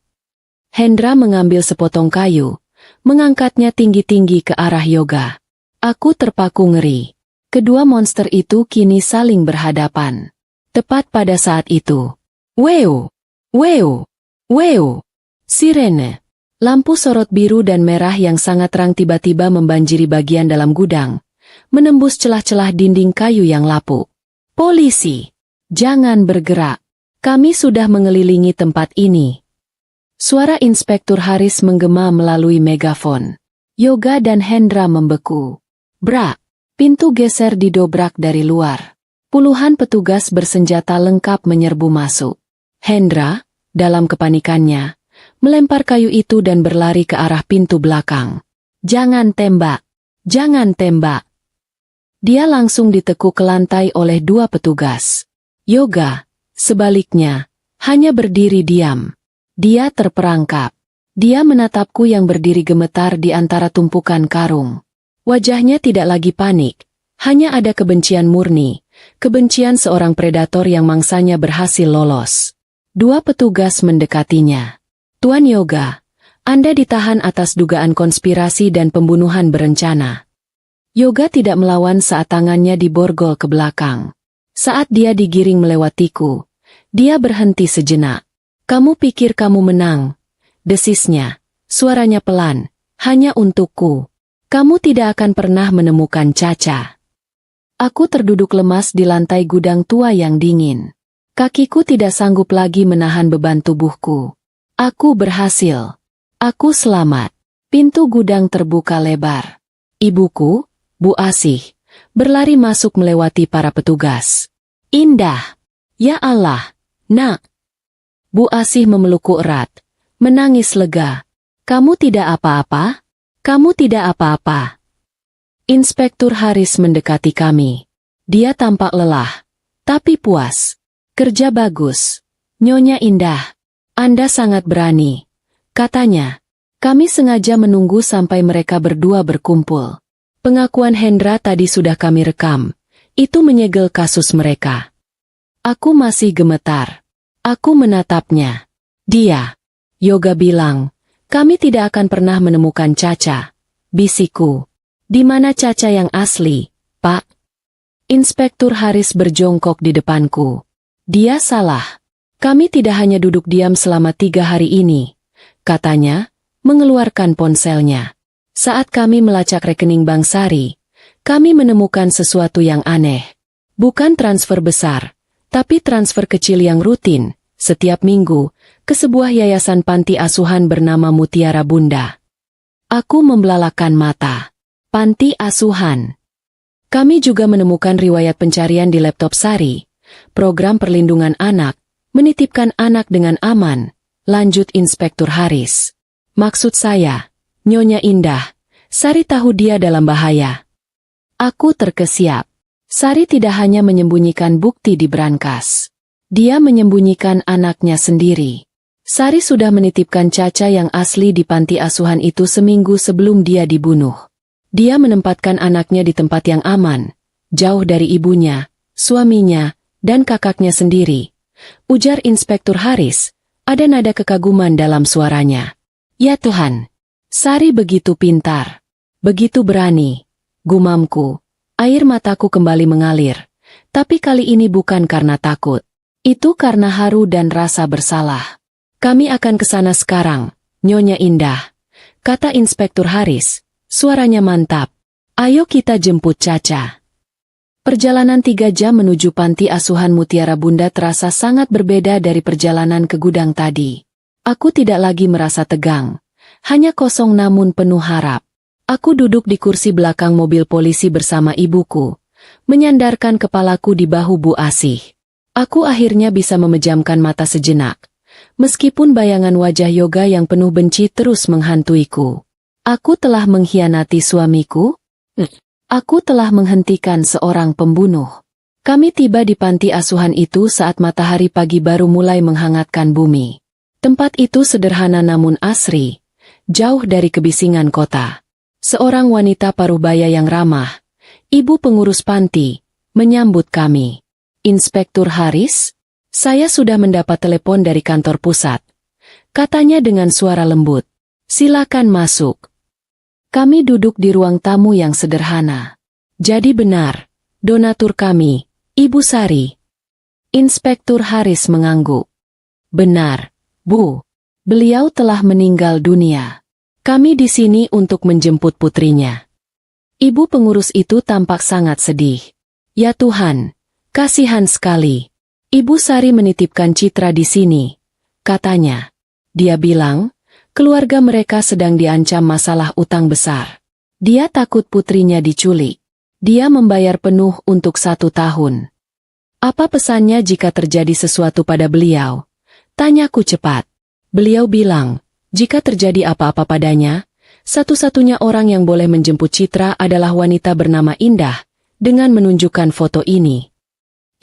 Hendra mengambil sepotong kayu, mengangkatnya tinggi-tinggi ke arah Yoga. Aku terpaku ngeri. Kedua monster itu kini saling berhadapan. Tepat pada saat itu. Weu! Weu! Weu! Sirene. Lampu sorot biru dan merah yang sangat terang tiba-tiba membanjiri bagian dalam gudang, menembus celah-celah dinding kayu yang lapuk. Polisi! Jangan bergerak. Kami sudah mengelilingi tempat ini. Suara Inspektur Haris menggema melalui megafon. Yoga dan Hendra membeku. Brak! Pintu geser didobrak dari luar. Puluhan petugas bersenjata lengkap menyerbu masuk. Hendra, dalam kepanikannya, melempar kayu itu dan berlari ke arah pintu belakang. Jangan tembak! Jangan tembak! Dia langsung ditekuk ke lantai oleh dua petugas. Yoga, sebaliknya, hanya berdiri diam. Dia terperangkap. Dia menatapku yang berdiri gemetar di antara tumpukan karung. Wajahnya tidak lagi panik, hanya ada kebencian murni, kebencian seorang predator yang mangsanya berhasil lolos. Dua petugas mendekatinya. Tuan Yoga, Anda ditahan atas dugaan konspirasi dan pembunuhan berencana. Yoga tidak melawan saat tangannya diborgol ke belakang. Saat dia digiring melewatiku, dia berhenti sejenak. Kamu pikir kamu menang? Desisnya, suaranya pelan, hanya untukku. Kamu tidak akan pernah menemukan Caca. Aku terduduk lemas di lantai gudang tua yang dingin. Kakiku tidak sanggup lagi menahan beban tubuhku. Aku berhasil. Aku selamat. Pintu gudang terbuka lebar. Ibuku, Bu Asih, berlari masuk melewati para petugas. Indah. Ya Allah, Nak. Bu Asih memelukku erat, menangis lega. Kamu tidak apa-apa? Kamu tidak apa-apa. Inspektur Haris mendekati kami. Dia tampak lelah, tapi puas. Kerja bagus. Nyonya Indah. Anda sangat berani. Katanya. Kami sengaja menunggu sampai mereka berdua berkumpul. Pengakuan Hendra tadi sudah kami rekam. Itu menyegel kasus mereka. Aku masih gemetar. Aku menatapnya. Dia. Yoga bilang, kami tidak akan pernah menemukan Caca. Bisikku. Di mana Caca yang asli, Pak? Inspektur Haris berjongkok di depanku. Dia salah. Kami tidak hanya duduk diam selama 3 hari ini, katanya, mengeluarkan ponselnya. Saat kami melacak rekening Bank Sari, kami menemukan sesuatu yang aneh. Bukan transfer besar, tapi transfer kecil yang rutin, setiap minggu, ke sebuah yayasan panti asuhan bernama Mutiara Bunda. Aku membelalakan mata. Panti asuhan. Kami juga menemukan riwayat pencarian di laptop Sari, program perlindungan anak, menitipkan anak dengan aman, lanjut Inspektur Haris. Maksud saya, Nyonya Indah, Sari tahu dia dalam bahaya. Aku terkesiap. Sari tidak hanya menyembunyikan bukti di brankas. Dia menyembunyikan anaknya sendiri. Sari sudah menitipkan Caca yang asli di panti asuhan itu seminggu sebelum dia dibunuh. Dia menempatkan anaknya di tempat yang aman, jauh dari ibunya, suaminya, dan kakaknya sendiri. Ujar Inspektur Haris, ada nada kekaguman dalam suaranya. Ya Tuhan, Sari begitu pintar, begitu berani. Gumamku, air mataku kembali mengalir, tapi kali ini bukan karena takut. Itu karena haru dan rasa bersalah. Kami akan ke sana sekarang, Nyonya Indah, kata Inspektur Haris. Suaranya mantap. Ayo kita jemput Caca. Perjalanan 3 jam menuju panti asuhan Mutiara Bunda terasa sangat berbeda dari perjalanan ke gudang tadi. Aku tidak lagi merasa tegang. Hanya kosong namun penuh harap. Aku duduk di kursi belakang mobil polisi bersama ibuku, menyandarkan kepalaku di bahu Bu Asih. Aku akhirnya bisa memejamkan mata sejenak, meskipun bayangan wajah Yoga yang penuh benci terus menghantuiku. Aku telah mengkhianati suamiku? Aku telah menghentikan seorang pembunuh. Kami tiba di panti asuhan itu saat matahari pagi baru mulai menghangatkan bumi. Tempat itu sederhana namun asri, jauh dari kebisingan kota. Seorang wanita paruhbaya yang ramah, ibu pengurus panti, menyambut kami. Inspektur Haris? Saya sudah mendapat telepon dari kantor pusat. Katanya dengan suara lembut. Silakan masuk. Kami duduk di ruang tamu yang sederhana. Jadi benar, donatur kami, Ibu Sari. Inspektur Haris mengangguk. Benar, Bu. Beliau telah meninggal dunia. Kami di sini untuk menjemput putrinya. Ibu pengurus itu tampak sangat sedih. Ya Tuhan, kasihan sekali. Ibu Sari menitipkan Citra di sini, katanya. Dia bilang, keluarga mereka sedang diancam masalah utang besar. Dia takut putrinya diculik. Dia membayar penuh untuk 1 tahun. Apa pesannya jika terjadi sesuatu pada beliau? Tanyaku cepat. Beliau bilang, jika terjadi apa-apa padanya, satu-satunya orang yang boleh menjemput Citra adalah wanita bernama Indah, dengan menunjukkan foto ini.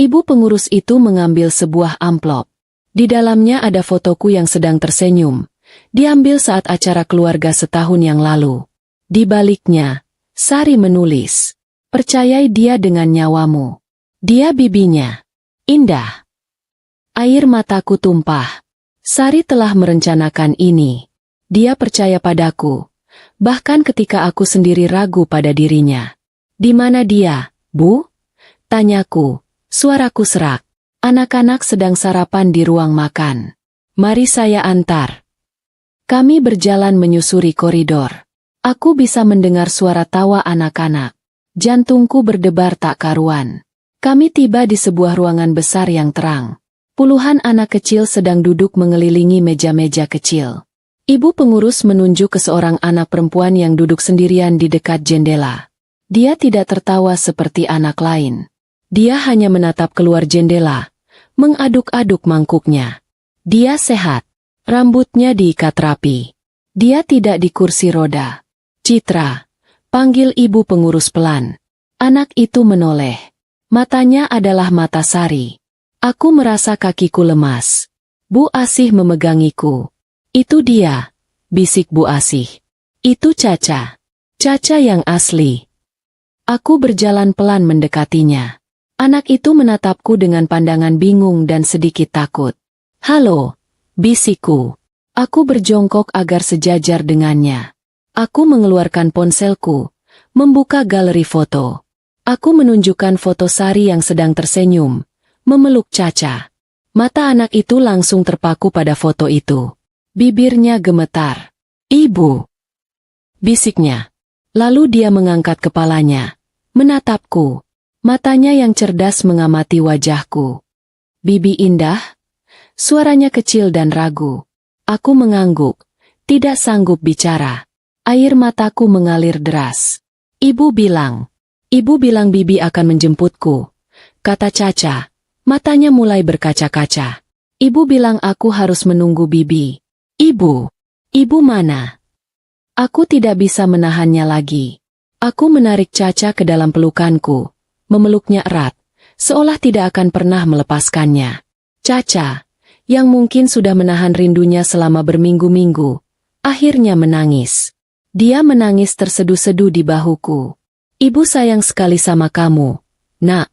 Ibu pengurus itu mengambil sebuah amplop. Di dalamnya ada fotoku yang sedang tersenyum. Diambil saat acara keluarga setahun yang lalu. Di baliknya, Sari menulis, percayai dia dengan nyawamu. Dia bibinya. Indah. Air mataku tumpah. Sari telah merencanakan ini. Dia percaya padaku. Bahkan ketika aku sendiri ragu pada dirinya. Di mana dia, Bu? Tanyaku. Suaraku serak. Anak-anak sedang sarapan di ruang makan. Mari saya antar. Kami berjalan menyusuri koridor. Aku bisa mendengar suara tawa anak-anak. Jantungku berdebar tak karuan. Kami tiba di sebuah ruangan besar yang terang. Puluhan anak kecil sedang duduk mengelilingi meja-meja kecil. Ibu pengurus menunjuk ke seorang anak perempuan yang duduk sendirian di dekat jendela. Dia tidak tertawa seperti anak lain. Dia hanya menatap keluar jendela, mengaduk-aduk mangkuknya. Dia sehat. Rambutnya diikat rapi. Dia tidak di kursi roda. Citra, panggil ibu pengurus pelan. Anak itu menoleh. Matanya adalah mata Sari. Aku merasa kakiku lemas. Bu Asih memegangiku. Itu dia, bisik Bu Asih. Itu Caca. Caca yang asli. Aku berjalan pelan mendekatinya. Anak itu menatapku dengan pandangan bingung dan sedikit takut. Halo. Bisikku. Aku berjongkok agar sejajar dengannya. Aku mengeluarkan ponselku, membuka galeri foto. Aku menunjukkan foto Sari yang sedang tersenyum, memeluk Caca. Mata anak itu langsung terpaku pada foto itu. Bibirnya gemetar. "Ibu!" bisiknya. Lalu dia mengangkat kepalanya, menatapku. Matanya yang cerdas mengamati wajahku. "Bibi indah?" Suaranya kecil dan ragu. Aku mengangguk, tidak sanggup bicara. Air mataku mengalir deras. Ibu bilang Bibi akan menjemputku," kata Caca. Matanya mulai berkaca-kaca. "Ibu bilang aku harus menunggu Bibi." Ibu mana?" Aku tidak bisa menahannya lagi. Aku menarik Caca ke dalam pelukanku, memeluknya erat, seolah tidak akan pernah melepaskannya. Caca, yang mungkin sudah menahan rindunya selama berminggu-minggu, akhirnya menangis. Dia menangis terseduh-seduh di bahuku. "Ibu sayang sekali sama kamu, Nak.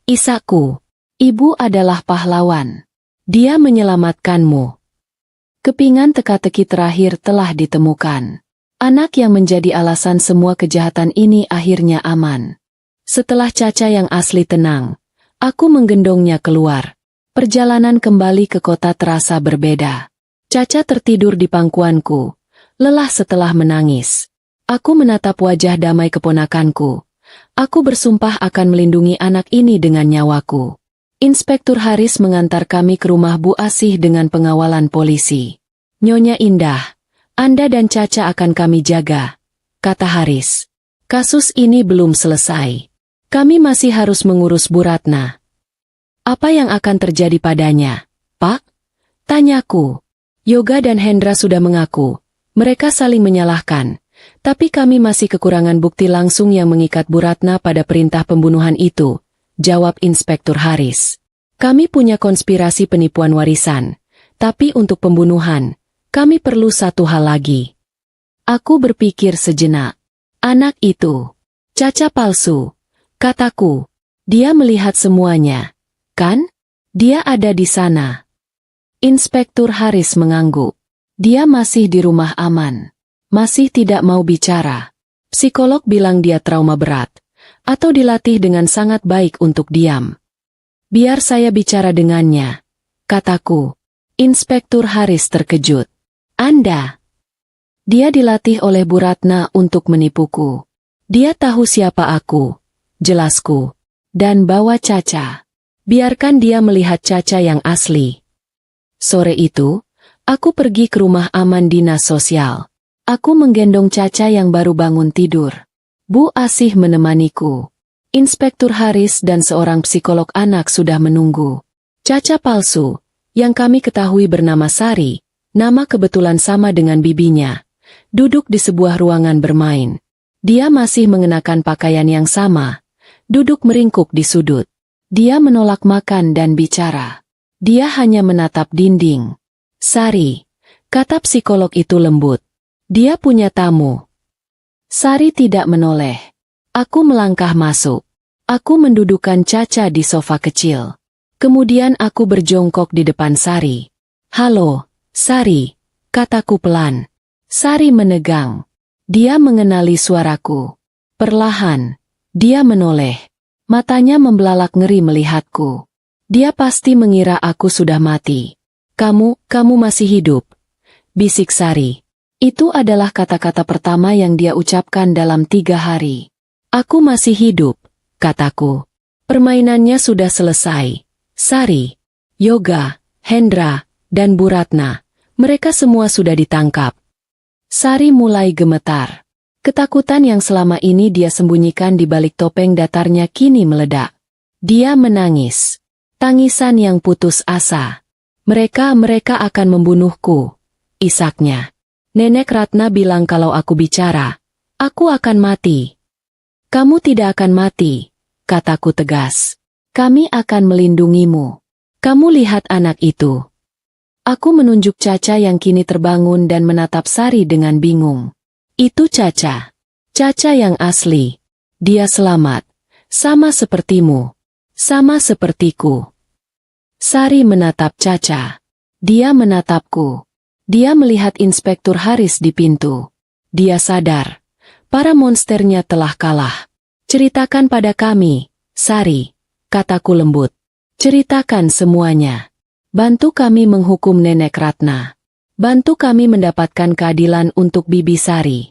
Isaku, Ibu adalah pahlawan. Dia menyelamatkanmu." Kepingan teka-teki terakhir telah ditemukan. Anak yang menjadi alasan semua kejahatan ini akhirnya aman. Setelah Caca yang asli tenang, aku menggendongnya keluar. Perjalanan kembali ke kota terasa berbeda. Caca tertidur di pangkuanku, lelah setelah menangis. Aku menatap wajah damai keponakanku. Aku bersumpah akan melindungi anak ini dengan nyawaku. Inspektur Haris mengantar kami ke rumah Bu Asih dengan pengawalan polisi. "Nyonya Indah, Anda dan Caca akan kami jaga," kata Haris. "Kasus ini belum selesai. Kami masih harus mengurus Bu Ratna." "Apa yang akan terjadi padanya, Pak?" tanyaku. Yoga dan Hendra sudah mengaku. Mereka saling menyalahkan. Tapi kami masih kekurangan bukti langsung yang mengikat Bu Ratna pada perintah pembunuhan itu, jawab Inspektur Haris. "Kami punya konspirasi penipuan warisan. Tapi untuk pembunuhan, kami perlu satu hal lagi." Aku berpikir sejenak. Anak itu Caca palsu, kataku. Dia melihat semuanya, kan? Dia ada di sana. Inspektur Haris mengangguk. Dia masih di rumah aman. Masih tidak mau bicara. Psikolog bilang dia trauma berat, atau dilatih dengan sangat baik untuk diam. "Biar saya bicara dengannya," kataku. Inspektur Haris terkejut. "Anda?" "Dia dilatih oleh Bu Ratna untuk menipuku. Dia tahu siapa aku," jelasku. "Dan bawa Caca. Biarkan dia melihat Caca yang asli." Sore itu, aku pergi ke rumah aman dinas sosial. Aku menggendong Caca yang baru bangun tidur. Bu Asih menemaniku. Inspektur Haris dan seorang psikolog anak sudah menunggu. Caca palsu, yang kami ketahui bernama Sari, nama kebetulan sama dengan bibinya, duduk di sebuah ruangan bermain. Dia masih mengenakan pakaian yang sama, duduk meringkuk di sudut. Dia menolak makan dan bicara. Dia hanya menatap dinding. "Sari," kata psikolog itu lembut. "Dia punya tamu." Sari tidak menoleh. Aku melangkah masuk. Aku mendudukkan Caca di sofa kecil. Kemudian aku berjongkok di depan Sari. "Halo, Sari," kataku pelan. Sari menegang. Dia mengenali suaraku. Perlahan, dia menoleh. Matanya membelalak ngeri melihatku. Dia pasti mengira aku sudah mati. Kamu masih hidup," bisik Sari. Itu adalah kata-kata pertama yang dia ucapkan dalam 3 hari. "Aku masih hidup," kataku. "Permainannya sudah selesai. Sari, Yoga, Hendra, dan Bu Ratna, mereka semua sudah ditangkap." Sari mulai gemetar. Ketakutan yang selama ini dia sembunyikan di balik topeng datarnya kini meledak. Dia menangis. Tangisan yang putus asa. Mereka akan membunuhku," isaknya. "Nenek Ratna bilang kalau aku bicara, aku akan mati." "Kamu tidak akan mati," kataku tegas. "Kami akan melindungimu. Kamu lihat anak itu." Aku menunjuk Caca yang kini terbangun dan menatap Sari dengan bingung. "Itu Caca. Caca yang asli. Dia selamat. Sama sepertimu. Sama sepertiku." Sari menatap Caca. Dia menatapku. Dia melihat Inspektur Haris di pintu. Dia sadar. Para monsternya telah kalah. Ceritakan pada kami, Sari, kataku lembut. Ceritakan semuanya. Bantu kami menghukum Nenek Ratna. Bantu kami mendapatkan keadilan untuk Bibi Sari.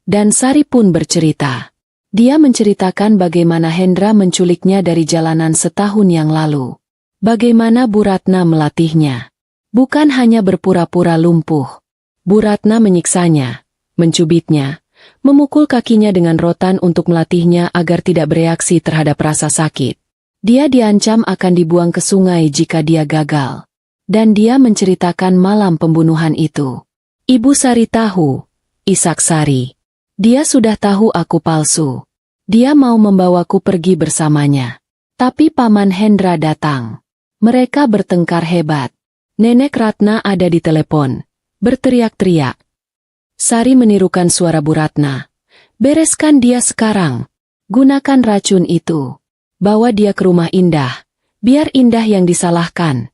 Dan Sari pun bercerita. Dia menceritakan bagaimana Hendra menculiknya dari jalanan setahun yang lalu. Bagaimana Bu Ratna melatihnya. Bukan hanya berpura-pura lumpuh. Bu Ratna menyiksanya, mencubitnya, memukul kakinya dengan rotan untuk melatihnya agar tidak bereaksi terhadap rasa sakit. Dia diancam akan dibuang ke sungai jika dia gagal. Dan dia menceritakan malam pembunuhan itu. Ibu Sari tahu, Ishak Sari. Dia sudah tahu aku palsu. Dia mau membawaku pergi bersamanya. Tapi Paman Hendra datang. Mereka bertengkar hebat. Nenek Ratna ada di telepon, berteriak-teriak. Sari menirukan suara Bu Ratna. Bereskan dia sekarang. Gunakan racun itu. Bawa dia ke rumah Indah. Biar Indah yang disalahkan.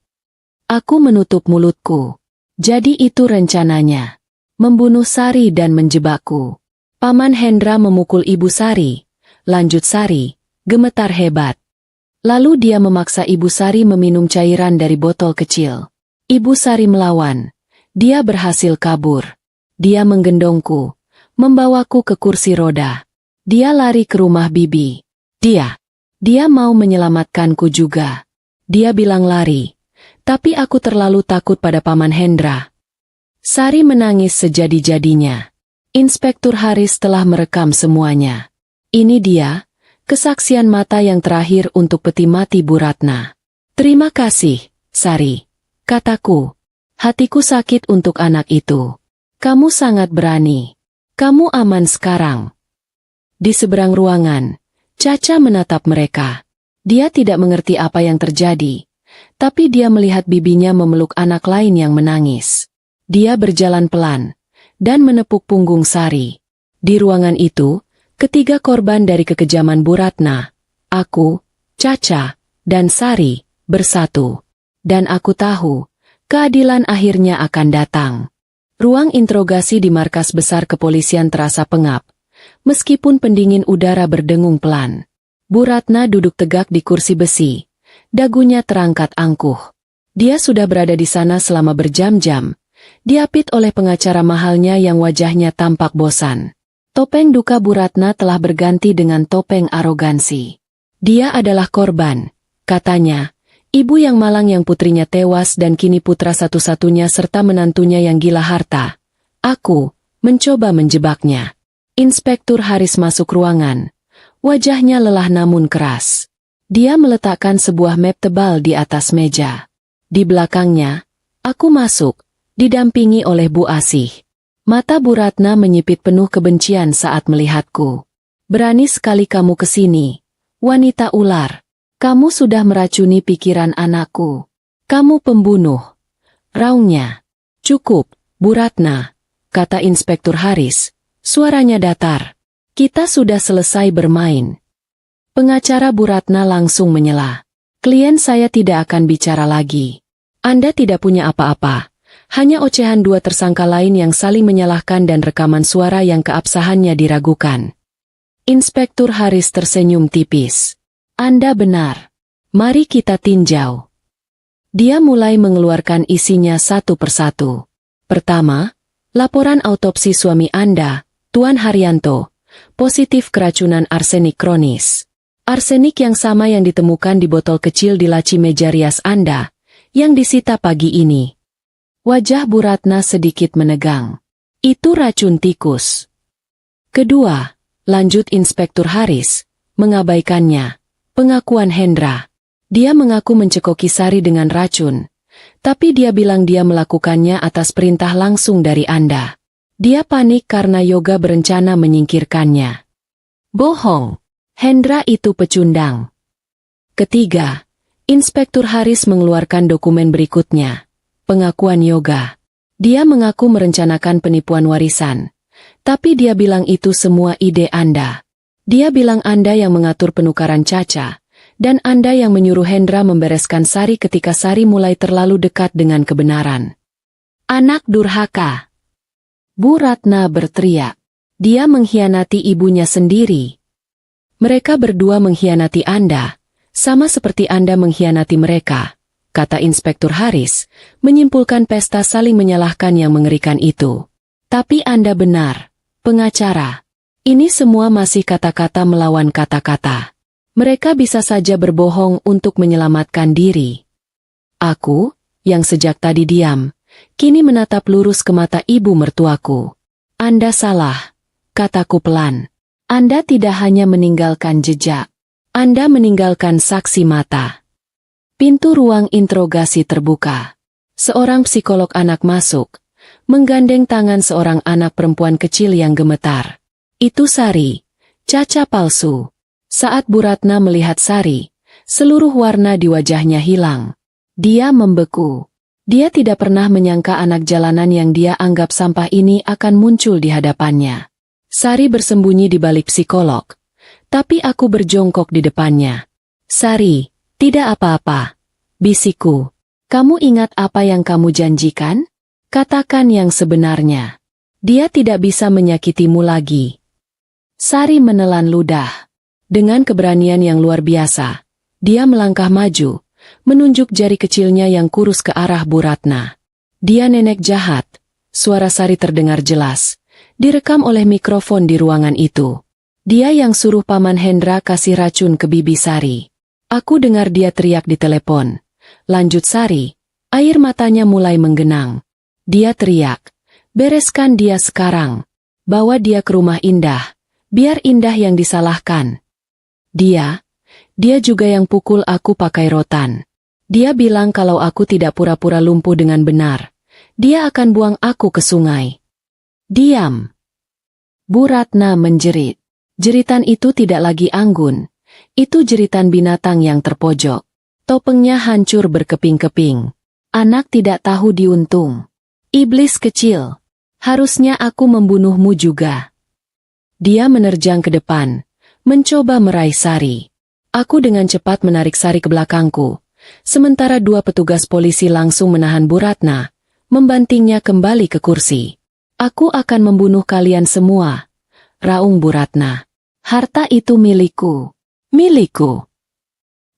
Aku menutup mulutku. Jadi itu rencananya. Membunuh Sari dan menjebakku. Paman Hendra memukul Ibu Sari. Lanjut Sari, gemetar hebat. Lalu dia memaksa Ibu Sari meminum cairan dari botol kecil. Ibu Sari melawan. Dia berhasil kabur. Dia menggendongku. Membawaku ke kursi roda. Dia lari ke rumah Bibi. Dia mau menyelamatkanku juga. Dia bilang lari. Tapi aku terlalu takut pada Paman Hendra. Sari menangis sejadi-jadinya. Inspektur Haris telah merekam semuanya. Ini dia, kesaksian mata yang terakhir untuk peti mati Bu Ratna. Terima kasih, Sari, kataku. Hatiku sakit untuk anak itu. Kamu sangat berani. Kamu aman sekarang. Di seberang ruangan, Caca menatap mereka. Dia tidak mengerti apa yang terjadi. Tapi dia melihat bibinya memeluk anak lain yang menangis. Dia berjalan pelan dan menepuk punggung Sari. Di ruangan itu, ketiga korban dari kekejaman Bu Ratna, aku, Caca, dan Sari, bersatu. Dan aku tahu, keadilan akhirnya akan datang. Ruang interogasi di markas besar kepolisian terasa pengap. Meskipun pendingin udara berdengung pelan. Bu Ratna duduk tegak di kursi besi. Dagunya terangkat angkuh. Dia sudah berada di sana selama berjam-jam. Diapit oleh pengacara mahalnya yang wajahnya tampak bosan. Topeng duka Bu Ratna telah berganti dengan topeng arogansi. Dia adalah korban, katanya. Ibu yang malang yang putrinya tewas dan kini putra satu-satunya serta menantunya yang gila harta. Aku mencoba menjebaknya. Inspektur Haris masuk ruangan. Wajahnya lelah namun keras. Dia meletakkan sebuah map tebal di atas meja. Di belakangnya, aku masuk, didampingi oleh Bu Asih. Mata Bu Ratna menyipit penuh kebencian saat melihatku. Berani sekali kamu kesini, wanita ular. Kamu sudah meracuni pikiran anakku. Kamu pembunuh. Raungnya. Cukup, Bu Ratna, kata Inspektur Haris. Suaranya datar. Kita sudah selesai bermain. Pengacara Bu Ratna langsung menyela. Klien saya tidak akan bicara lagi. Anda tidak punya apa-apa. Hanya ocehan dua tersangka lain yang saling menyalahkan dan rekaman suara yang keabsahannya diragukan. Inspektur Haris tersenyum tipis. Anda benar. Mari kita tinjau. Dia mulai mengeluarkan isinya satu persatu. Pertama, laporan autopsi suami Anda, Tuan Haryanto, positif keracunan arsenik kronis. Arsenik yang sama yang ditemukan di botol kecil di laci meja rias Anda, yang disita pagi ini. Wajah Bu Ratna sedikit menegang. Itu racun tikus. Kedua, lanjut Inspektur Haris, mengabaikannya. Pengakuan Hendra. Dia mengaku mencekoki Sari dengan racun. Tapi dia bilang dia melakukannya atas perintah langsung dari Anda. Dia panik karena Yoga berencana menyingkirkannya. Bohong. Hendra itu pecundang. Ketiga, Inspektur Haris mengeluarkan dokumen berikutnya. Pengakuan Yoga. Dia mengaku merencanakan penipuan warisan. Tapi dia bilang itu semua ide Anda. Dia bilang Anda yang mengatur penukaran Caca. Dan Anda yang menyuruh Hendra membereskan Sari ketika Sari mulai terlalu dekat dengan kebenaran. Anak durhaka. Bu Ratna berteriak. Dia mengkhianati ibunya sendiri. Mereka berdua mengkhianati Anda, sama seperti Anda mengkhianati mereka, kata Inspektur Haris, menyimpulkan pesta saling menyalahkan yang mengerikan itu. Tapi Anda benar, pengacara. Ini semua masih kata-kata melawan kata-kata. Mereka bisa saja berbohong untuk menyelamatkan diri. Aku, yang sejak tadi diam, kini menatap lurus ke mata ibu mertuaku. Anda salah, kataku pelan. Anda tidak hanya meninggalkan jejak, Anda meninggalkan saksi mata. Pintu ruang interogasi terbuka. Seorang psikolog anak masuk, menggandeng tangan seorang anak perempuan kecil yang gemetar. Itu Sari, caca palsu. Saat Bu Ratna melihat Sari, seluruh warna di wajahnya hilang. Dia membeku. Dia tidak pernah menyangka anak jalanan yang dia anggap sampah ini akan muncul di hadapannya. Sari bersembunyi di balik psikolog, tapi aku berjongkok di depannya. Sari, tidak apa-apa, bisikku. Kamu ingat apa yang kamu janjikan? Katakan yang sebenarnya. Dia tidak bisa menyakitimu lagi. Sari menelan ludah. Dengan keberanian yang luar biasa, dia melangkah maju, menunjuk jari kecilnya yang kurus ke arah Bu Ratna. Dia nenek jahat, suara Sari terdengar jelas, direkam oleh mikrofon di ruangan itu. Dia yang suruh Paman Hendra kasih racun ke bibi Sari. Aku dengar dia teriak di telepon. Lanjut Sari, air matanya mulai menggenang. Dia teriak, bereskan dia sekarang. Bawa dia ke rumah Indah, biar Indah yang disalahkan. Dia juga yang pukul aku pakai rotan. Dia bilang kalau aku tidak pura-pura lumpuh dengan benar, dia akan buang aku ke sungai. Diam. Bu Ratna menjerit. Jeritan itu tidak lagi anggun. Itu jeritan binatang yang terpojok. Topengnya hancur berkeping-keping. Anak tidak tahu diuntung. Iblis kecil. Harusnya aku membunuhmu juga. Dia menerjang ke depan, mencoba meraih Sari. Aku dengan cepat menarik Sari ke belakangku, sementara dua petugas polisi langsung menahan Bu Ratna, membantingnya kembali ke kursi. Aku akan membunuh kalian semua, raung Bu Ratna. Harta itu milikku. Milikku.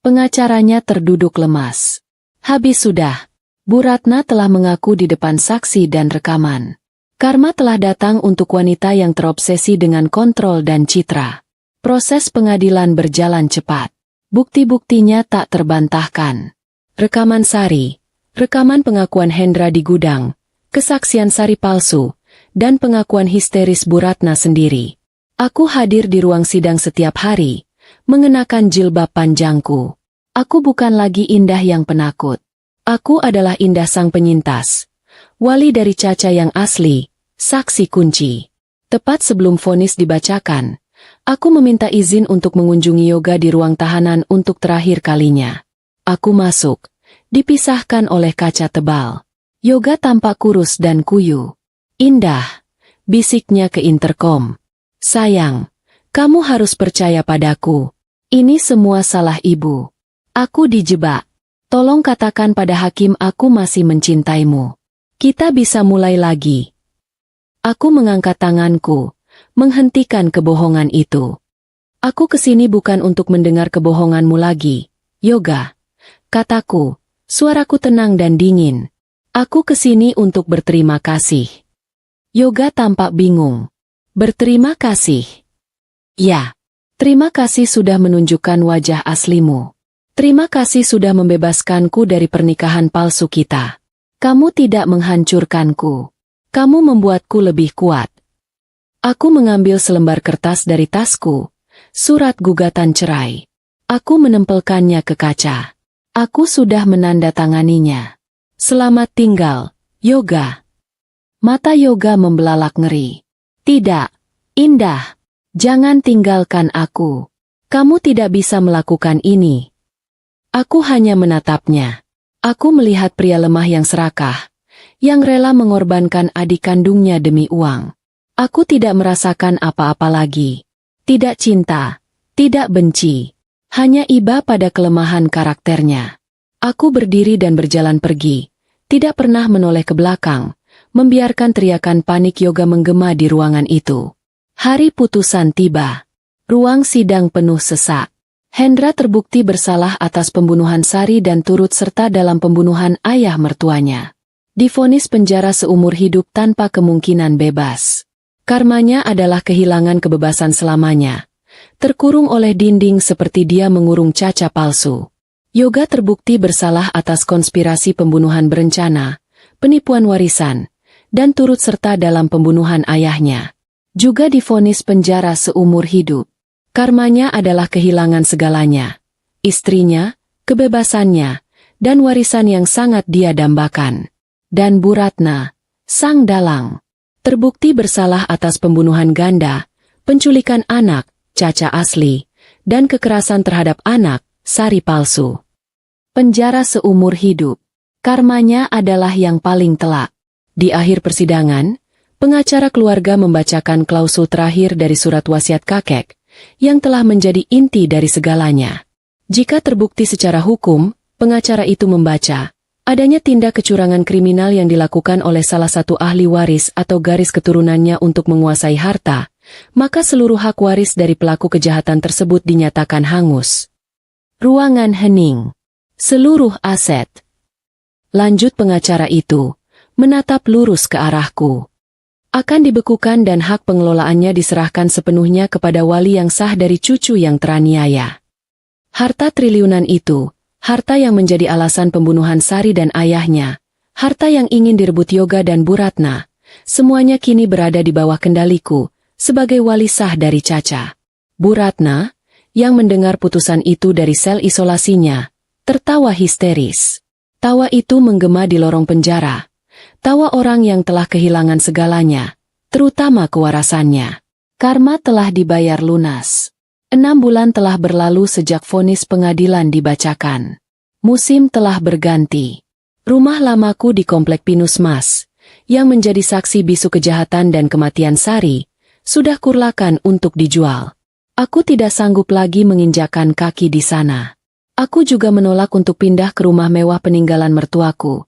Pengacaranya terduduk lemas. Habis sudah. Bu Ratna telah mengaku di depan saksi dan rekaman. Karma telah datang untuk wanita yang terobsesi dengan kontrol dan citra. Proses pengadilan berjalan cepat. Bukti-buktinya tak terbantahkan. Rekaman Sari, rekaman pengakuan Hendra di gudang, kesaksian Sari palsu, dan pengakuan histeris Bu Ratna sendiri. Aku hadir di ruang sidang setiap hari, mengenakan jilbab panjangku. Aku bukan lagi Indah yang penakut. Aku adalah Indah sang penyintas. Wali dari Caca yang asli, saksi kunci. Tepat sebelum vonis dibacakan, aku meminta izin untuk mengunjungi Yoga di ruang tahanan untuk terakhir kalinya. Aku masuk, dipisahkan oleh kaca tebal. Yoga tampak kurus dan kuyu. Indah, bisiknya ke interkom. Sayang, kamu harus percaya padaku. Ini semua salah ibu. Aku dijebak. Tolong katakan pada hakim aku masih mencintaimu. Kita bisa mulai lagi. Aku mengangkat tanganku, menghentikan kebohongan itu. Aku kesini bukan untuk mendengar kebohonganmu lagi, Yoga. Kataku, suaraku tenang dan dingin. Aku kesini untuk berterima kasih. Yoga tampak bingung. Berterima kasih. Ya, terima kasih sudah menunjukkan wajah aslimu. Terima kasih sudah membebaskanku dari pernikahan palsu kita. Kamu tidak menghancurkanku. Kamu membuatku lebih kuat. Aku mengambil selembar kertas dari tasku, surat gugatan cerai. Aku menempelkannya ke kaca. Aku sudah menandatanganinya. Selamat tinggal, Yoga. Mata Yoga membelalak ngeri. Tidak, Indah. Jangan tinggalkan aku. Kamu tidak bisa melakukan ini. Aku hanya menatapnya. Aku melihat pria lemah yang serakah, yang rela mengorbankan adik kandungnya demi uang. Aku tidak merasakan apa-apa lagi. Tidak cinta, tidak benci. Hanya iba pada kelemahan karakternya. Aku berdiri dan berjalan pergi, tidak pernah menoleh ke belakang, membiarkan teriakan panik Yoga menggema di ruangan itu. Hari putusan tiba. Ruang sidang penuh sesak. Hendra terbukti bersalah atas pembunuhan Sari dan turut serta dalam pembunuhan ayah mertuanya. Divonis penjara seumur hidup tanpa kemungkinan bebas. Karmanya adalah kehilangan kebebasan selamanya. Terkurung oleh dinding seperti dia mengurung caca palsu. Yoga terbukti bersalah atas konspirasi pembunuhan berencana, penipuan warisan, dan turut serta dalam pembunuhan ayahnya. Juga divonis penjara seumur hidup. Karmanya adalah kehilangan segalanya. Istrinya, kebebasannya, dan warisan yang sangat dia dambakan. Dan Bu Ratna, sang dalang, terbukti bersalah atas pembunuhan ganda, penculikan anak, caca asli, dan kekerasan terhadap anak, Sari palsu. Penjara seumur hidup. Karmanya adalah yang paling telak. Di akhir persidangan, pengacara keluarga membacakan klausul terakhir dari surat wasiat kakek, yang telah menjadi inti dari segalanya. Jika terbukti secara hukum, pengacara itu membaca, adanya tindak kecurangan kriminal yang dilakukan oleh salah satu ahli waris atau garis keturunannya untuk menguasai harta, maka seluruh hak waris dari pelaku kejahatan tersebut dinyatakan hangus. Ruangan hening. Seluruh aset. Lanjut pengacara itu, menatap lurus ke arahku. Akan dibekukan dan hak pengelolaannya diserahkan sepenuhnya kepada wali yang sah dari cucu yang teraniaya. Harta triliunan itu, harta yang menjadi alasan pembunuhan Sari dan ayahnya, harta yang ingin direbut Yoga dan Bu Ratna, semuanya kini berada di bawah kendaliku, sebagai wali sah dari Caca. Bu Ratna, yang mendengar putusan itu dari sel isolasinya, tertawa histeris. Tawa itu menggema di lorong penjara. Tawa orang yang telah kehilangan segalanya, terutama kewarasannya. Karma telah dibayar lunas. 6 bulan telah berlalu sejak vonis pengadilan dibacakan. Musim telah berganti. Rumah lamaku di Komplek Pinus Mas, yang menjadi saksi bisu kejahatan dan kematian Sari, sudah kurlakan untuk dijual. Aku tidak sanggup lagi menginjakkan kaki di sana. Aku juga menolak untuk pindah ke rumah mewah peninggalan mertuaku.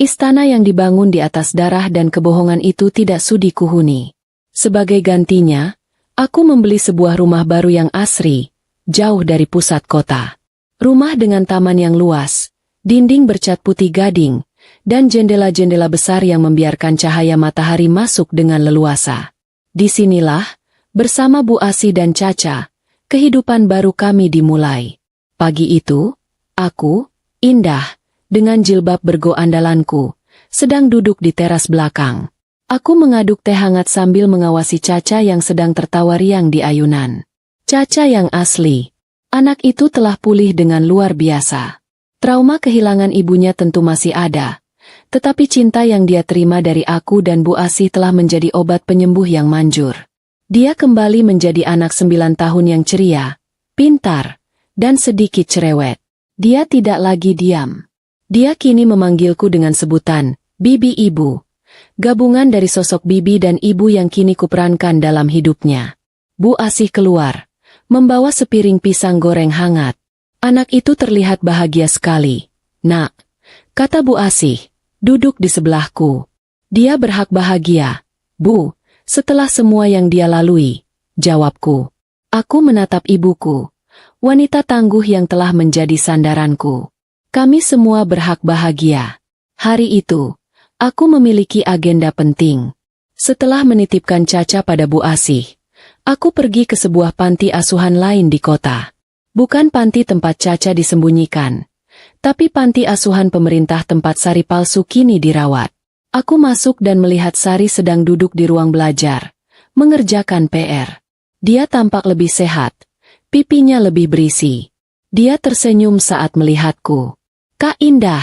Istana yang dibangun di atas darah dan kebohongan itu tidak sudi kuhuni. Sebagai gantinya, aku membeli sebuah rumah baru yang asri, jauh dari pusat kota. Rumah dengan taman yang luas, dinding bercat putih gading, dan jendela-jendela besar yang membiarkan cahaya matahari masuk dengan leluasa. Disinilah, bersama Bu Asi dan Caca, kehidupan baru kami dimulai. Pagi itu, aku, Indah, dengan jilbab bergo andalanku, sedang duduk di teras belakang. Aku mengaduk teh hangat sambil mengawasi Caca yang sedang tertawa riang di ayunan. Caca yang asli. Anak itu telah pulih dengan luar biasa. Trauma kehilangan ibunya tentu masih ada. Tetapi cinta yang dia terima dari aku dan Bu Asih telah menjadi obat penyembuh yang manjur. Dia kembali menjadi anak 9 tahun yang ceria, pintar, dan sedikit cerewet. Dia tidak lagi diam. Dia kini memanggilku dengan sebutan, Bibi Ibu. Gabungan dari sosok bibi dan ibu yang kini kuperankan dalam hidupnya. Bu Asih keluar, membawa sepiring pisang goreng hangat. Anak itu terlihat bahagia sekali. Nak, kata Bu Asih, duduk di sebelahku. Dia berhak bahagia, Bu, setelah semua yang dia lalui, jawabku. Aku menatap ibuku, wanita tangguh yang telah menjadi sandaranku. Kami semua berhak bahagia. Hari itu, aku memiliki agenda penting. Setelah menitipkan Caca pada Bu Asih, aku pergi ke sebuah panti asuhan lain di kota. Bukan panti tempat Caca disembunyikan, tapi panti asuhan pemerintah tempat Sari palsu kini dirawat. Aku masuk dan melihat Sari sedang duduk di ruang belajar, mengerjakan PR. Dia tampak lebih sehat, pipinya lebih berisi. Dia tersenyum saat melihatku. Kak Indah,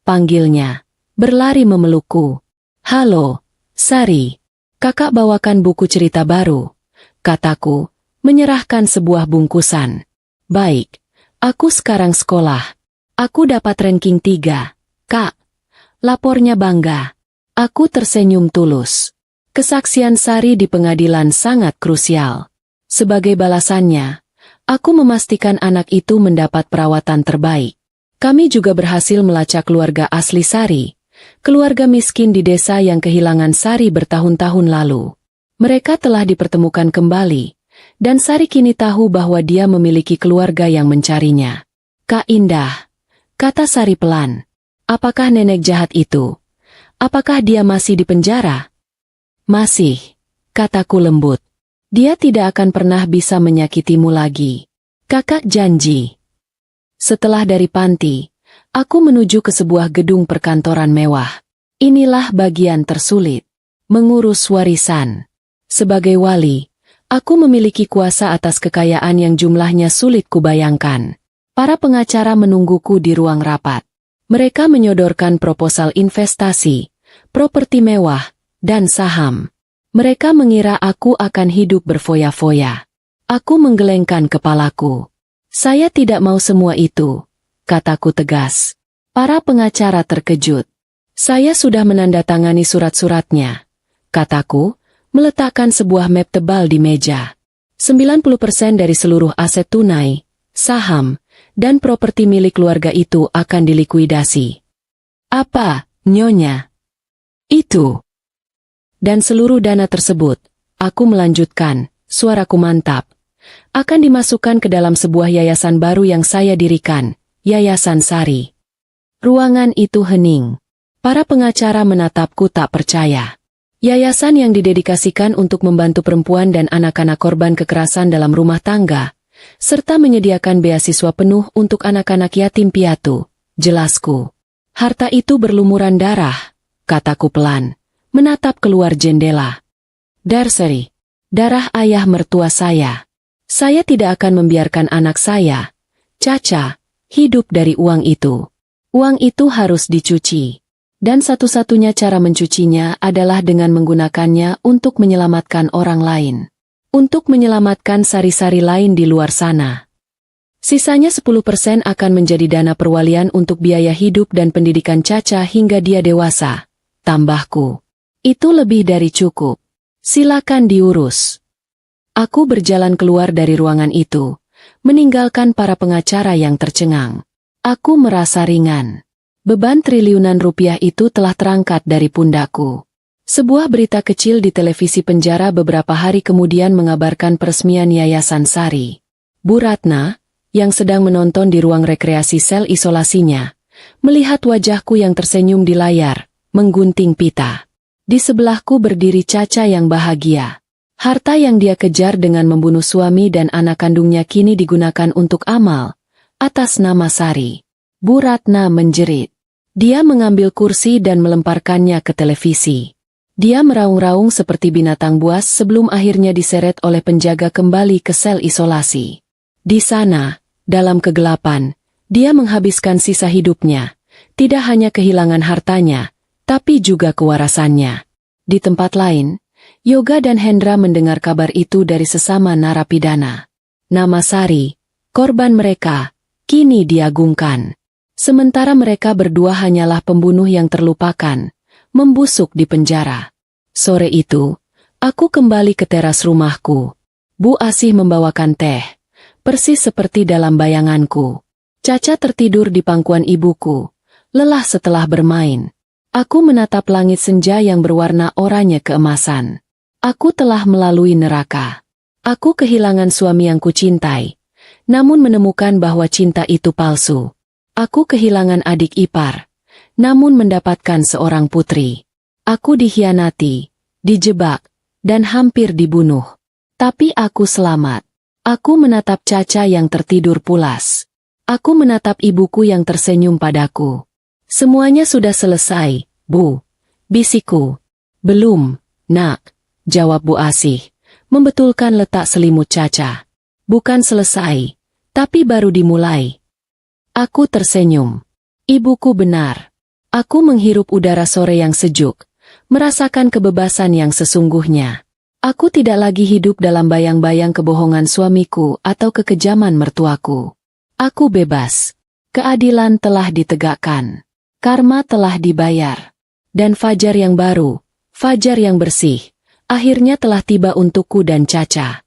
panggilnya, berlari memelukku. Halo, Sari, kakak bawakan buku cerita baru, kataku, menyerahkan sebuah bungkusan. Baik, aku sekarang sekolah. Aku dapat ranking 3, Kak. Lapornya bangga. Aku tersenyum tulus. Kesaksian Sari di pengadilan sangat krusial. Sebagai balasannya, aku memastikan anak itu mendapat perawatan terbaik. Kami juga berhasil melacak keluarga asli Sari, keluarga miskin di desa yang kehilangan Sari bertahun-tahun lalu. Mereka telah dipertemukan kembali, dan Sari kini tahu bahwa dia memiliki keluarga yang mencarinya. Kak Indah, kata Sari pelan. Apakah nenek jahat itu? Apakah dia masih di penjara? Masih, kataku lembut. Dia tidak akan pernah bisa menyakitimu lagi. Kakak janji. Setelah dari panti, aku menuju ke sebuah gedung perkantoran mewah. Inilah bagian tersulit. Mengurus warisan. Sebagai wali, aku memiliki kuasa atas kekayaan yang jumlahnya sulit kubayangkan. Para pengacara menungguku di ruang rapat. Mereka menyodorkan proposal investasi, properti mewah, dan saham. Mereka mengira aku akan hidup berfoya-foya. Aku menggelengkan kepalaku. Saya tidak mau semua itu, kataku tegas. Para pengacara terkejut. Saya sudah menandatangani surat-suratnya, kataku, meletakkan sebuah map tebal di meja. 90% dari seluruh aset tunai, saham, dan properti milik keluarga itu akan dilikuidasi. Apa, Nyonya? Itu. Dan seluruh dana tersebut, aku melanjutkan, suaraku mantap, akan dimasukkan ke dalam sebuah yayasan baru yang saya dirikan, Yayasan Sari. Ruangan itu hening. Para pengacara menatapku tak percaya. Yayasan yang didedikasikan untuk membantu perempuan dan anak-anak korban kekerasan dalam rumah tangga, serta menyediakan beasiswa penuh untuk anak-anak yatim piatu, jelasku. Harta itu berlumuran darah, kataku pelan, menatap keluar jendela. Darsari, darah ayah mertua saya. Saya tidak akan membiarkan anak saya, Caca, hidup dari uang itu. Uang itu harus dicuci. Dan satu-satunya cara mencucinya adalah dengan menggunakannya untuk menyelamatkan orang lain. Untuk menyelamatkan sari-sari lain di luar sana. Sisanya 10% akan menjadi dana perwalian untuk biaya hidup dan pendidikan Caca hingga dia dewasa. Tambahku. Itu lebih dari cukup. Silakan diurus. Aku berjalan keluar dari ruangan itu, meninggalkan para pengacara yang tercengang. Aku merasa ringan. Beban triliunan rupiah itu telah terangkat dari pundakku. Sebuah berita kecil di televisi penjara beberapa hari kemudian mengabarkan peresmian Yayasan Sari. Bu Ratna, yang sedang menonton di ruang rekreasi sel isolasinya, melihat wajahku yang tersenyum di layar, menggunting pita. Di sebelahku berdiri Caca yang bahagia. Harta yang dia kejar dengan membunuh suami dan anak kandungnya kini digunakan untuk amal, atas nama Sari. Bu Ratna menjerit. Dia mengambil kursi dan melemparkannya ke televisi. Dia meraung-raung seperti binatang buas sebelum akhirnya diseret oleh penjaga kembali ke sel isolasi. Di sana, dalam kegelapan, dia menghabiskan sisa hidupnya. Tidak hanya kehilangan hartanya, tapi juga kewarasannya. Di tempat lain, Yoga dan Hendra mendengar kabar itu dari sesama narapidana. Nama Sari, korban mereka, kini diagungkan. Sementara mereka berdua hanyalah pembunuh yang terlupakan, membusuk di penjara. Sore itu, aku kembali ke teras rumahku. Bu Asih membawakan teh, persis seperti dalam bayanganku. Caca tertidur di pangkuan ibuku, lelah setelah bermain. Aku menatap langit senja yang berwarna oranye keemasan. Aku telah melalui neraka. Aku kehilangan suami yang kucintai, namun menemukan bahwa cinta itu palsu. Aku kehilangan adik ipar, namun mendapatkan seorang putri. Aku dikhianati, dijebak, dan hampir dibunuh. Tapi aku selamat. Aku menatap Caca yang tertidur pulas. Aku menatap ibuku yang tersenyum padaku. Semuanya sudah selesai, Bu. Bisikku. Belum, nak. Jawab Bu Asih, membetulkan letak selimut Caca. Bukan selesai, tapi baru dimulai. Aku tersenyum. Ibuku benar. Aku menghirup udara sore yang sejuk, merasakan kebebasan yang sesungguhnya. Aku tidak lagi hidup dalam bayang-bayang kebohongan suamiku atau kekejaman mertuaku. Aku bebas. Keadilan telah ditegakkan. Karma telah dibayar. Dan fajar yang baru, fajar yang bersih, akhirnya telah tiba untukku dan Caca.